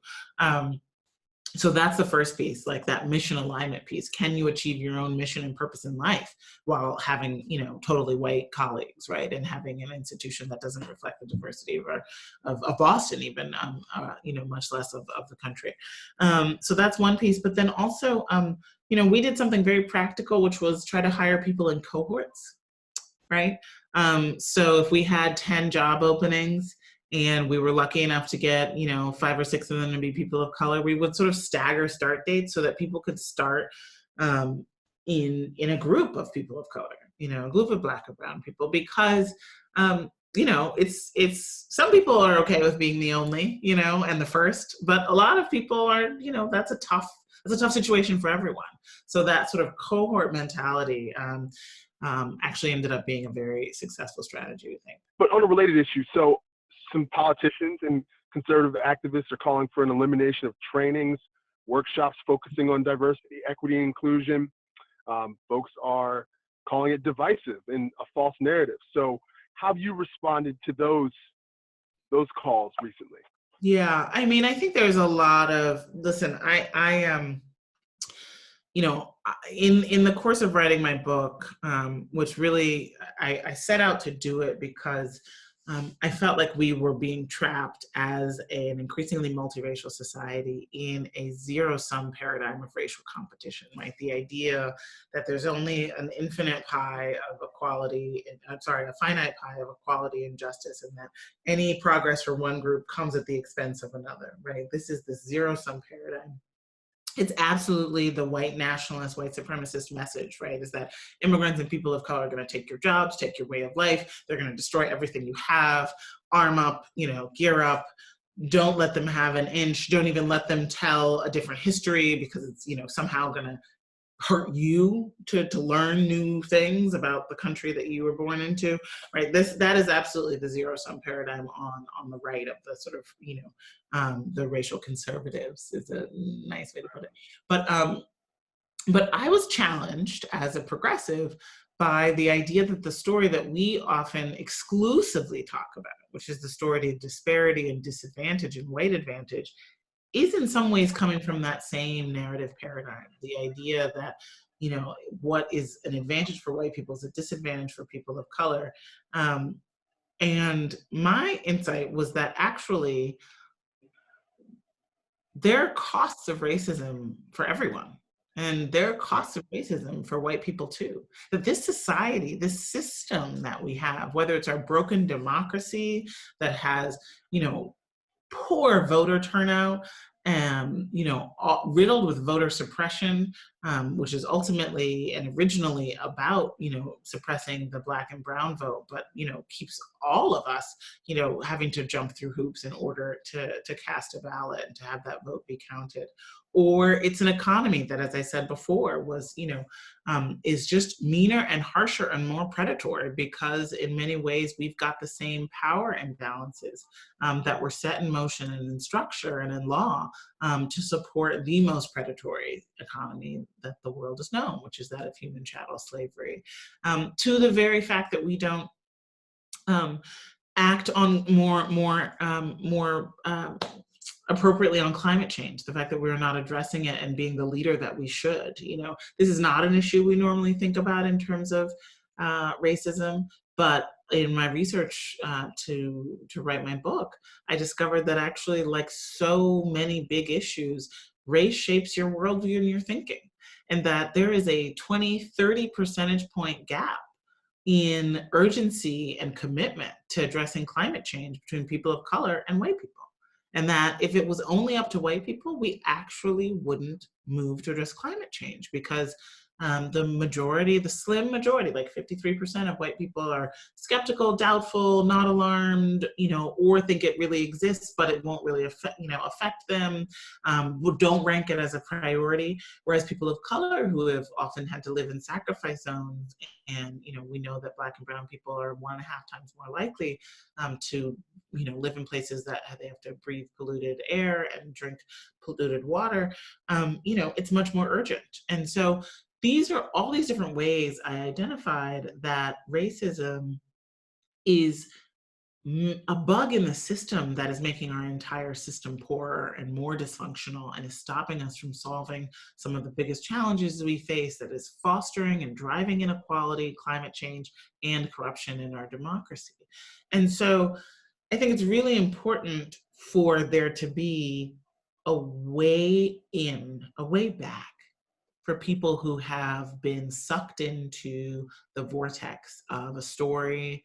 D: So that's the first piece, like that mission alignment piece. Can you achieve your own mission and purpose in life while having, totally white colleagues, right? And having an institution that doesn't reflect the diversity of Boston even, much less of the country. So that's one piece. But then also, we did something very practical, which was try to hire people in cohorts, right? So if we had 10 job openings, and we were lucky enough to get, 5 or 6 of them to be people of color, we would sort of stagger start dates so that people could start in a group of people of color, a group of Black or brown people, because it's some people are okay with being the only, and the first, but a lot of people are, that's a tough situation for everyone. So that sort of cohort mentality actually ended up being a very successful strategy, I think.
C: But on a related issue, so some politicians and conservative activists are calling for an elimination of trainings, workshops focusing on diversity, equity, and inclusion. Folks are calling it divisive and a false narrative. So how have you responded to those calls recently?
D: Yeah, I mean, I think there's a lot of, listen, I am, in the course of writing my book, which really, I set out to do it because I felt like we were being trapped as an increasingly multiracial society in a zero-sum paradigm of racial competition, right? The idea that there's only an infinite pie of equality, a finite pie of equality and justice, and that any progress for one group comes at the expense of another, right? This is this zero-sum paradigm. It's absolutely the white nationalist, white supremacist message, right? Is that immigrants and people of color are going to take your jobs, take your way of life. They're going to destroy everything you have, arm up, gear up. Don't let them have an inch. Don't even let them tell a different history, because it's, somehow going to hurt you to learn new things about the country that you were born into, right? That is absolutely the zero-sum paradigm on the right of the sort of, the racial conservatives is a nice way to put it. But I was challenged as a progressive by the idea that the story that we often exclusively talk about, which is the story of disparity and disadvantage and white advantage, is in some ways coming from that same narrative paradigm. The idea that, what is an advantage for white people is a disadvantage for people of color. And my insight was that actually there are costs of racism for everyone. And there are costs of racism for white people too. That this society, this system that we have, whether it's our broken democracy that has, poor voter turnout, riddled with voter suppression, which is ultimately and originally about, suppressing the Black and brown vote, but, keeps all of us, having to jump through hoops in order to cast a ballot and to have that vote be counted. Or it's an economy that, as I said before, was, is just meaner and harsher and more predatory, because in many ways we've got the same power imbalances that were set in motion and in structure and in law to support the most predatory economy that the world has known, which is that of human chattel slavery, to the very fact that we don't act on more appropriately on climate change, the fact that we're not addressing it and being the leader that we should. This is not an issue we normally think about in terms of racism, but in my research to write my book, I discovered that actually, like so many big issues, race shapes your worldview and your thinking, and that there is a 20-30 percentage point gap in urgency and commitment to addressing climate change between people of color and white people. And that if it was only up to white people, we actually wouldn't move to address climate change, because the slim majority, like 53% of white people, are skeptical, doubtful, not alarmed, or think it really exists, but it won't really affect them, don't rank it as a priority. Whereas people of color, who have often had to live in sacrifice zones, and we know that Black and brown people are 1.5 times more likely to live in places that they have to breathe polluted air and drink polluted water, it's much more urgent. And so these are all these different ways I identified that racism is a bug in the system that is making our entire system poorer and more dysfunctional, and is stopping us from solving some of the biggest challenges we face, that is fostering and driving inequality, climate change, and corruption in our democracy. And so I think it's really important for there to be a way in, a way back, for people who have been sucked into the vortex of a story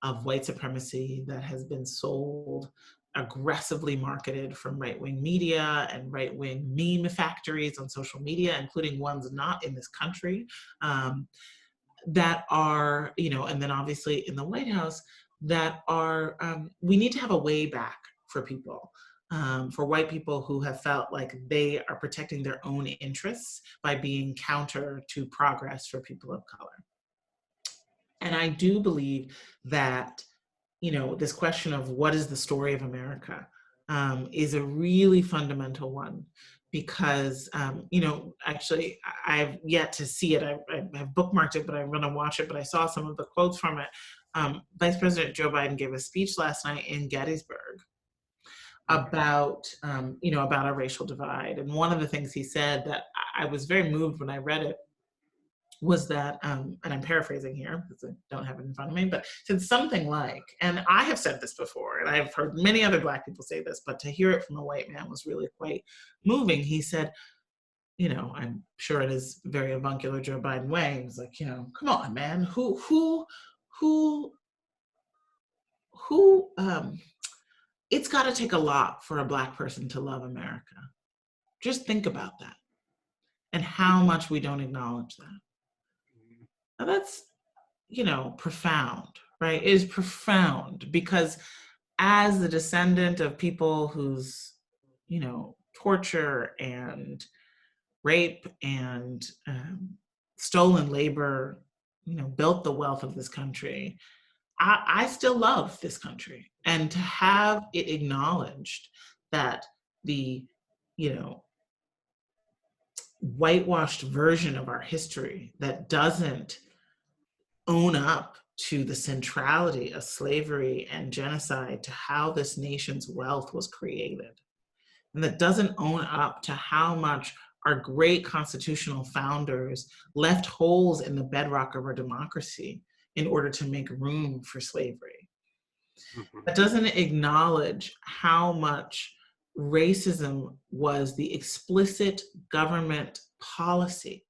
D: of white supremacy that has been sold, aggressively marketed from right-wing media and right-wing meme factories on social media, including ones not in this country, that are, and then obviously in the White House, that are, we need to have a way back for people, for white people who have felt like they are protecting their own interests by being counter to progress for people of color. And I do believe that, this question of what is the story of America is a really fundamental one, because, actually I've yet to see it. I've bookmarked it, but I'm gonna watch it, but I saw some of the quotes from it. Vice President Joe Biden gave a speech last night in Gettysburg about, about our racial divide. And one of the things he said that I was very moved when I read it was that, and I'm paraphrasing here because I don't have it in front of me, but said something like, and I have said this before, and I've heard many other Black people say this, but to hear it from a white man was really quite moving. He said, I'm sure in his very avuncular Joe Biden way, he was like, come on, man, who, it's got to take a lot for a Black person to love America. Just think about that and how much we don't acknowledge that. Now that's, profound, right? It is profound, because as the descendant of people whose, torture and rape and stolen labor, built the wealth of this country, I still love this country. And to have it acknowledged that the, whitewashed version of our history that doesn't own up to the centrality of slavery and genocide to how this nation's wealth was created, and that doesn't own up to how much our great constitutional founders left holes in the bedrock of our democracy in order to make room for slavery. That doesn't acknowledge how much racism was the explicit government policy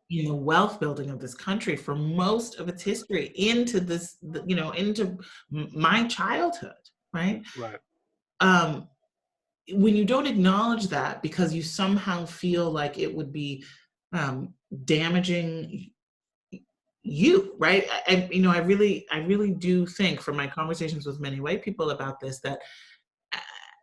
D: in the wealth building of this country for most of its history into this, into my childhood, right? When you don't acknowledge that because you somehow feel like it would be damaging you, right? I really do think, from my conversations with many white people about this, that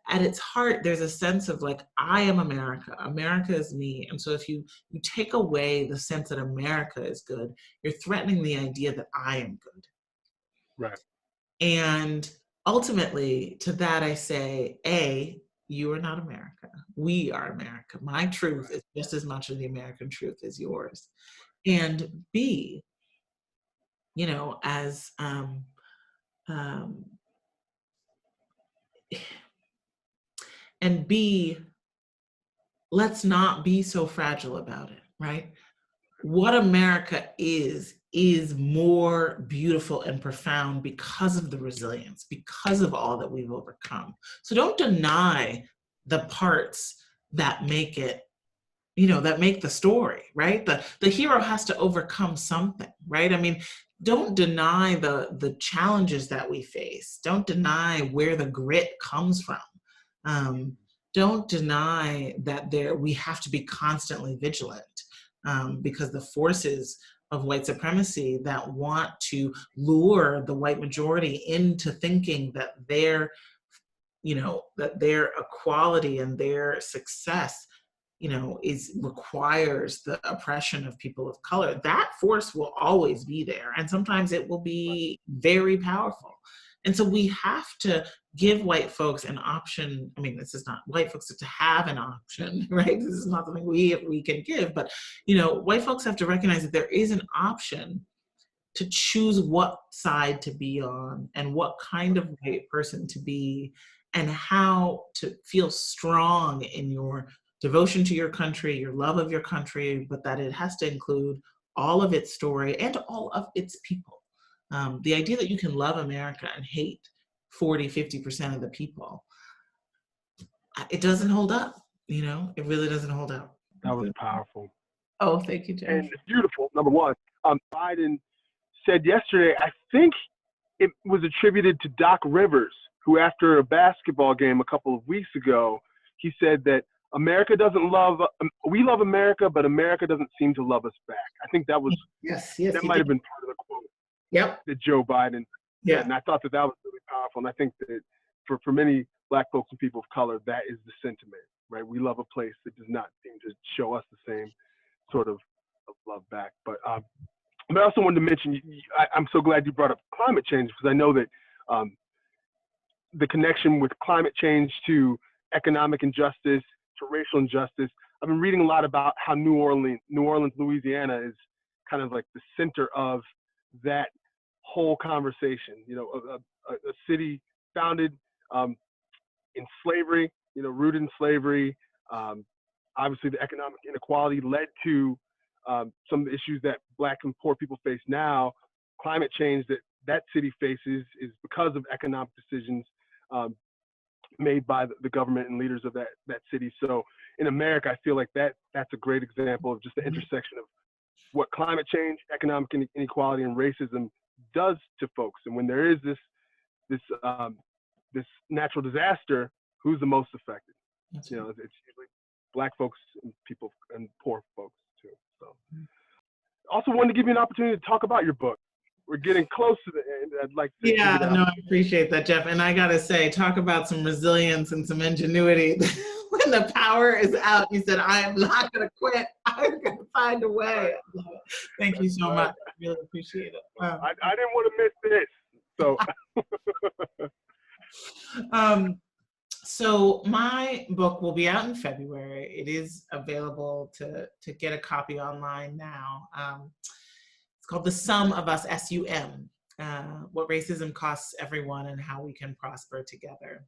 D: at its heart, there's a sense of like, I am America. America is me. And so if you take away the sense that America is good, you're threatening the idea that I am good.
C: Right.
D: And ultimately, to that I say, A, you are not America. We are America. My truth is just as much of the American truth as yours. And B, as and B, let's not be so fragile about it, right? What America is more beautiful and profound because of the resilience, because of all that we've overcome. So don't deny the parts that make it, that make the story, right? The hero has to overcome something, right? I mean, don't deny the challenges that we face. Don't deny where the grit comes from. Don't deny that we have to be constantly vigilant, because the forces of white supremacy that want to lure the white majority into thinking that their equality and their success, requires the oppression of people of color. That force will always be there, and sometimes it will be very powerful. And so we have to give white folks an option. I mean, this is not white folks to have an option, right? This is not something we can give, but white folks have to recognize that there is an option to choose what side to be on and what kind of white person to be, and how to feel strong in your devotion to your country, your love of your country, but that it has to include all of its story and all of its people. The idea that you can love America and hate 40-50% of the people, it doesn't hold up, it really doesn't hold up.
E: That was powerful.
D: Oh, thank you, Jeff.
E: And it's beautiful, number one. Biden said yesterday, I think
C: it was attributed to Doc Rivers, who after a basketball game a couple of weeks ago, he said that we love America, but America doesn't seem to love us back. I think that might have been part of the quote that Joe Biden said. And I thought that was really powerful. And I think that for many Black folks and people of color, that is the sentiment, right? We love a place that does not seem to show us the same sort of love back. But I also wanted to mention, I'm so glad you brought up climate change, because I know that the connection with climate change to economic injustice, to racial injustice. I've been reading a lot about how New Orleans, Louisiana is kind of like the center of that whole conversation. You know, a city founded in slavery, you know, rooted in slavery. Obviously, the economic inequality led to some of the issues that Black and poor people face now. Climate change that city faces is because of economic decisions made by the government and leaders of that city. So in America, I feel like that's a great example of just the intersection of what climate change, economic inequality, and racism does to folks. And when there is this natural disaster, who's the most affected? You know, it's usually Black folks and people and poor folks too. So also wanted to give you an opportunity to talk about your book. We're getting close to the end. I'd like to.
D: I appreciate that, Jeff. And I gotta say, talk about some resilience and some ingenuity. When the power is out, you said, "I am not gonna quit. I'm gonna find a way." I love it. Thank you so much. I really appreciate it. Wow.
C: I didn't want to miss this. So.
D: So my book will be out in February. It is available to get a copy online now. It's called The Sum of Us, SUM, What Racism Costs Everyone and How We Can Prosper Together.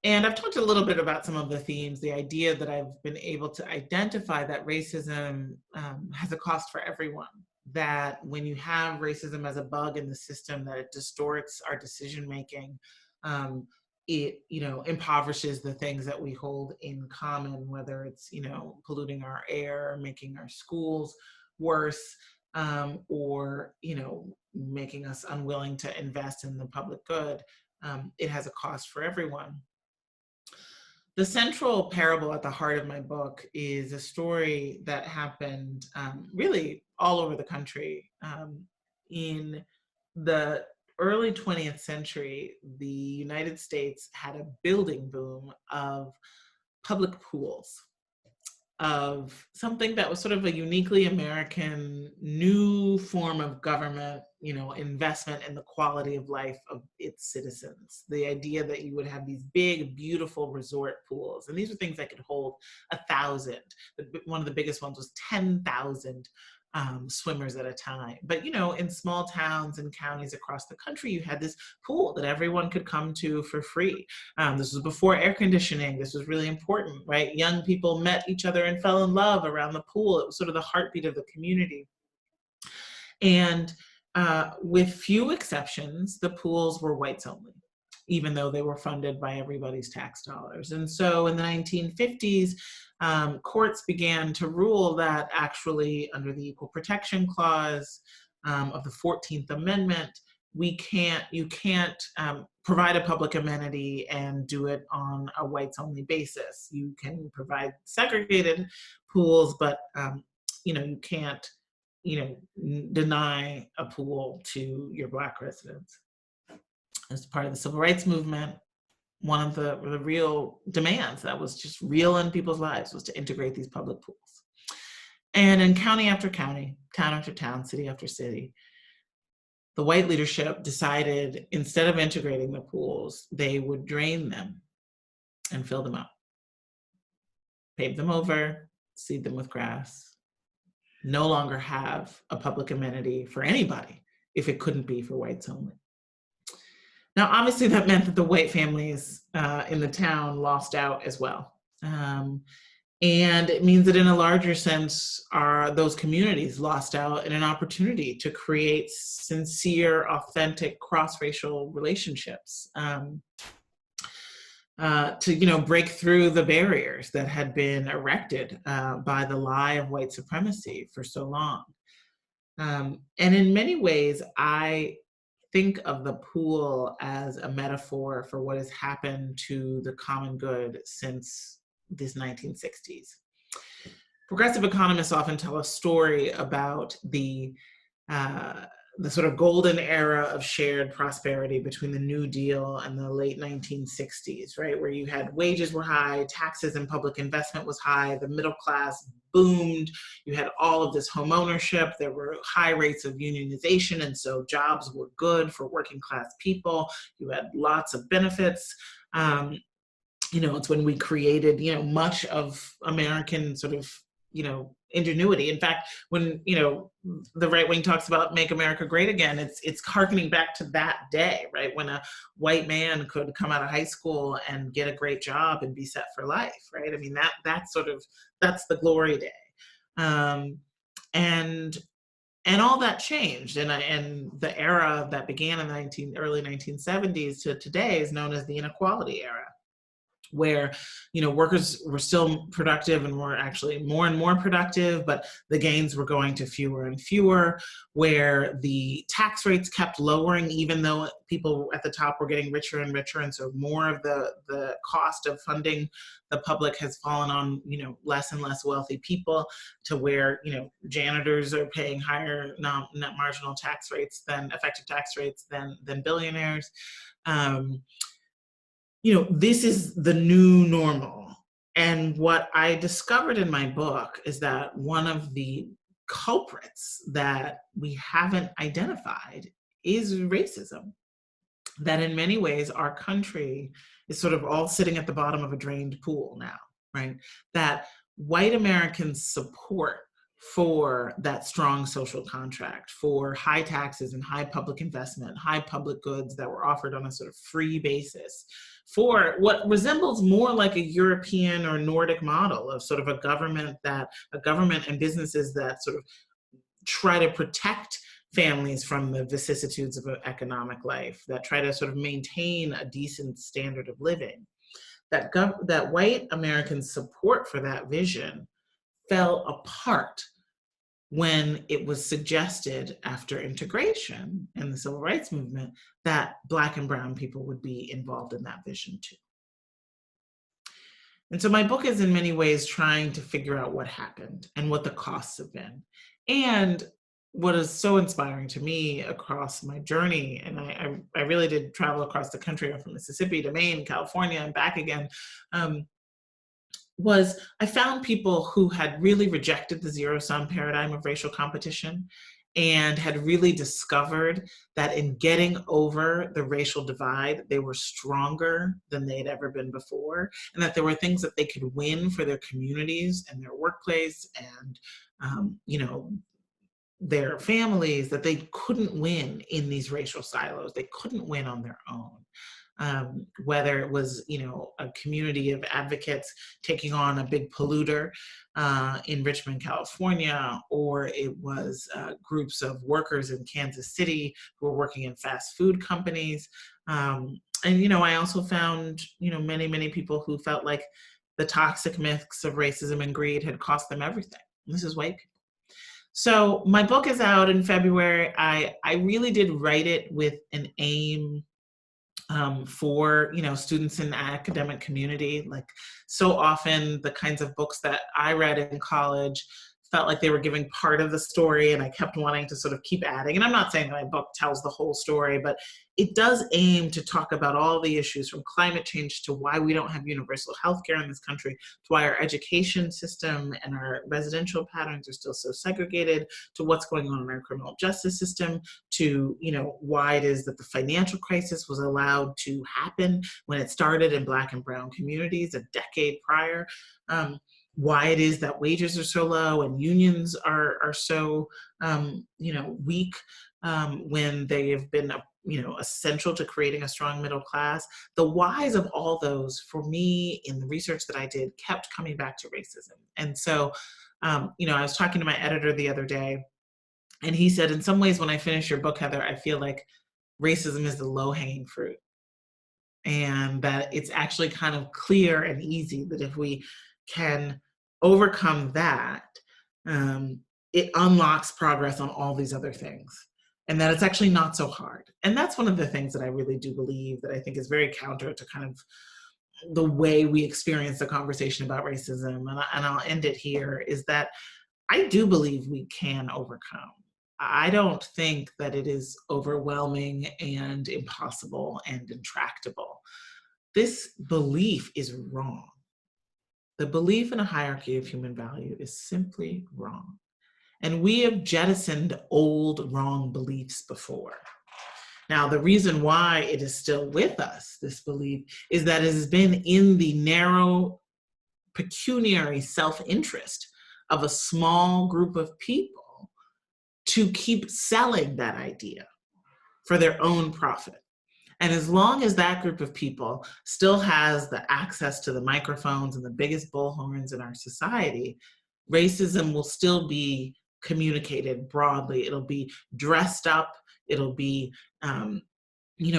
D: And I've talked a little bit about some of the themes, the idea that I've been able to identify that racism has a cost for everyone, that when you have racism as a bug in the system, that it distorts our decision-making, it, impoverishes the things that we hold in common, whether it's, polluting our air, making our schools worse, or, making us unwilling to invest in the public good. It has a cost for everyone. The central parable at the heart of my book is a story that happened really all over the country. In the early 20th century, the United States had a building boom of public pools, of something that was sort of a uniquely American new form of government, investment in the quality of life of its citizens. The idea that you would have these big, beautiful resort pools. And these were things that could hold 1,000. One of the biggest ones was 10,000 swimmers at a time. But, in small towns and counties across the country, you had this pool that everyone could come to for free. This was before air conditioning. This was really important, right? Young people met each other and fell in love around the pool. It was sort of the heartbeat of the community. And with few exceptions, the pools were whites only, even though they were funded by everybody's tax dollars. And so in the 1950s, courts began to rule that actually under the Equal Protection Clause of the 14th Amendment, you can't provide a public amenity and do it on a whites only basis. You can provide segregated pools, but you can't deny a pool to your Black residents. As part of the Civil Rights Movement, one of the real demands that was just real in people's lives was to integrate these public pools. And in county after county, town after town, city after city, the white leadership decided instead of integrating the pools, they would drain them and fill them up, pave them over, seed them with grass, no longer have a public amenity for anybody if it couldn't be for whites only. Now, obviously, that meant that the white families in the town lost out as well. And it means that in a larger sense, those communities lost out in an opportunity to create sincere, authentic, cross-racial relationships, to break through the barriers that had been erected by the lie of white supremacy for so long. And in many ways, I think of the pool as a metaphor for what has happened to the common good since this 1960s. Progressive economists often tell a story about the sort of golden era of shared prosperity between the New Deal and the late 1960s, right? Where you had wages were high, taxes and public investment was high, the middle class boomed, you had all of this home ownership, there were high rates of unionization, and so jobs were good for working class people, you had lots of benefits. It's when we created, much of American sort of, ingenuity. In fact, when, the right wing talks about make America great again, it's harkening back to that day, right? When a white man could come out of high school and get a great job and be set for life, right? I mean, that's the glory day. And all that changed. And the era that began in the early 1970s to today is known as the inequality era, where workers were still productive and were actually more and more productive, but the gains were going to fewer and fewer, where the tax rates kept lowering even though people at the top were getting richer and richer, and so more of the cost of funding the public has fallen on less and less wealthy people, to where janitors are paying higher net marginal tax rates than effective tax rates than billionaires. This is the new normal. And what I discovered in my book is that one of the culprits that we haven't identified is racism. That in many ways, our country is sort of all sitting at the bottom of a drained pool now, right? That white Americans' support for that strong social contract, for high taxes and high public investment, high public goods that were offered on a sort of free basis, for what resembles more like a European or Nordic model of sort of a government and businesses that sort of try to protect families from the vicissitudes of economic life, that try to sort of maintain a decent standard of living. That white Americans' support for that vision fell apart when it was suggested after integration and the civil rights movement that Black and brown people would be involved in that vision too. And so my book is in many ways trying to figure out what happened and what the costs have been. And what is so inspiring to me across my journey, and I really did travel across the country, from Mississippi to Maine, California, and back again, was I found people who had really rejected the zero-sum paradigm of racial competition and had really discovered that in getting over the racial divide, they were stronger than they'd ever been before, and that there were things that they could win for their communities and their workplace and, their families that they couldn't win in these racial silos. They couldn't win on their own. Whether it was, a community of advocates taking on a big polluter in Richmond, California, or it was groups of workers in Kansas City who were working in fast food companies. And, I also found, many, many people who felt like the toxic mix of racism and greed had cost them everything. And this is white people. So my book is out in February. I really did write it with an aim for students in the academic community. Like, so often the kinds of books that I read in college felt like they were giving part of the story, and I kept wanting to sort of keep adding. And I'm not saying that my book tells the whole story, but it does aim to talk about all the issues, from climate change to why we don't have universal healthcare in this country, to why our education system and our residential patterns are still so segregated, to what's going on in our criminal justice system, to why it is that the financial crisis was allowed to happen when it started in Black and brown communities a decade prior. Why it is that wages are so low and unions are so weak when they have been essential to creating a strong middle class. The whys of all those, for me, in the research that I did, kept coming back to racism. And so I was talking to my editor the other day, and he said, in some ways, when I finish your book, Heather, I feel like racism is the low-hanging fruit, and that it's actually kind of clear and easy that if we can overcome that, it unlocks progress on all these other things. and that it's actually not so hard. And that's one of the things that I really do believe that I think is very counter to kind of the way we experience the conversation about racism. And I'll end it here, is that I do believe we can overcome. I don't think that it is overwhelming and impossible and intractable. This belief is wrong. The belief in a hierarchy of human value is simply wrong. And we have jettisoned old wrong beliefs before. Now, the reason why it is still with us, this belief, is that it has been in the narrow pecuniary self-interest of a small group of people to keep selling that idea for their own profit. And as long as that group of people still has the access to the microphones and the biggest bullhorns in our society, racism will still be communicated broadly. It'll be dressed up. It'll be,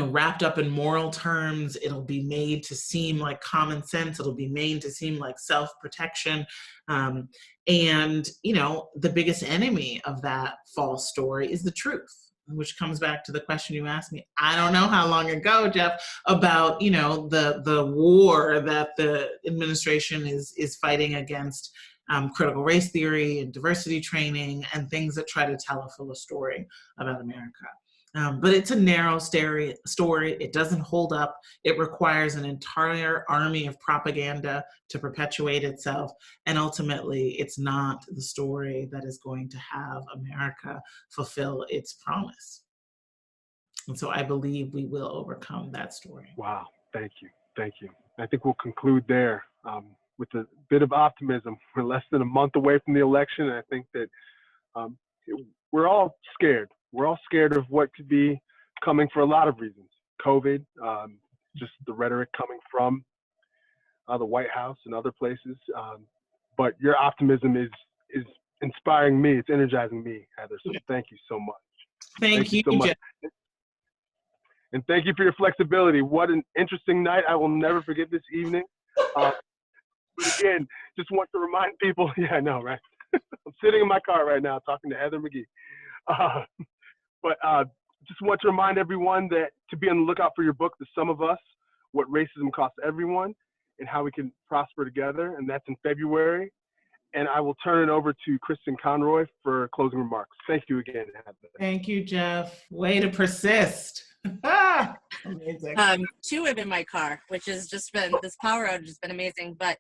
D: wrapped up in moral terms. It'll be made to seem like common sense. It'll be made to seem like self-protection. And, the biggest enemy of that false story is the truth, which comes back to the question you asked me, I don't know how long ago, Jeff, about, the war that the administration is fighting against critical race theory and diversity training and things that try to tell a fuller story about America. But it's a narrow story. It doesn't hold up. It requires an entire army of propaganda to perpetuate itself. And ultimately, it's not the story that is going to have America fulfill its promise. And so I believe we will overcome that story.
C: Wow, thank you. I think we'll conclude there with a bit of optimism. We're less than a month away from the election, and I think that we're all scared. We're all scared of what could be coming for a lot of reasons. COVID, just the rhetoric coming from the White House and other places. But your optimism is inspiring me. It's energizing me, Heather. So thank you so much.
D: Thank you
C: so much.
D: Jeff.
C: And thank you for your flexibility. What an interesting night. I will never forget this evening. But again, just want to remind people, yeah, I know, right? I'm sitting in my car right now talking to Heather McGhee. But just want to remind everyone that to be on the lookout for your book, The Sum of Us, What Racism Costs Everyone and How We Can Prosper Together. And that's in February. And I will turn it over to Kristen Conroy for closing remarks. Thank you again, Heather.
D: Thank you, Jeff. Way to persist. Amazing.
E: Two have in my car, which has just been, this power outage has been amazing. But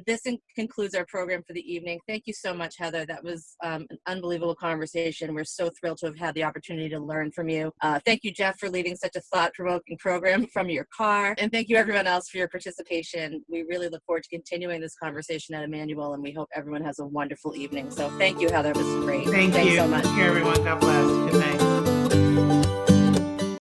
E: this concludes our program for the evening. Thank you so much, Heather. That was an unbelievable conversation. We're so thrilled to have had the opportunity to learn from you. Thank you, Jeff, for leading such a thought-provoking program from your car. And thank you, everyone else, for your participation. We really look forward to continuing this conversation at Emmanuel, and we hope everyone has a wonderful evening. So thank you, Heather. It was great.
D: Thank you
E: so much.
D: Thank you, everyone. God bless. Good night.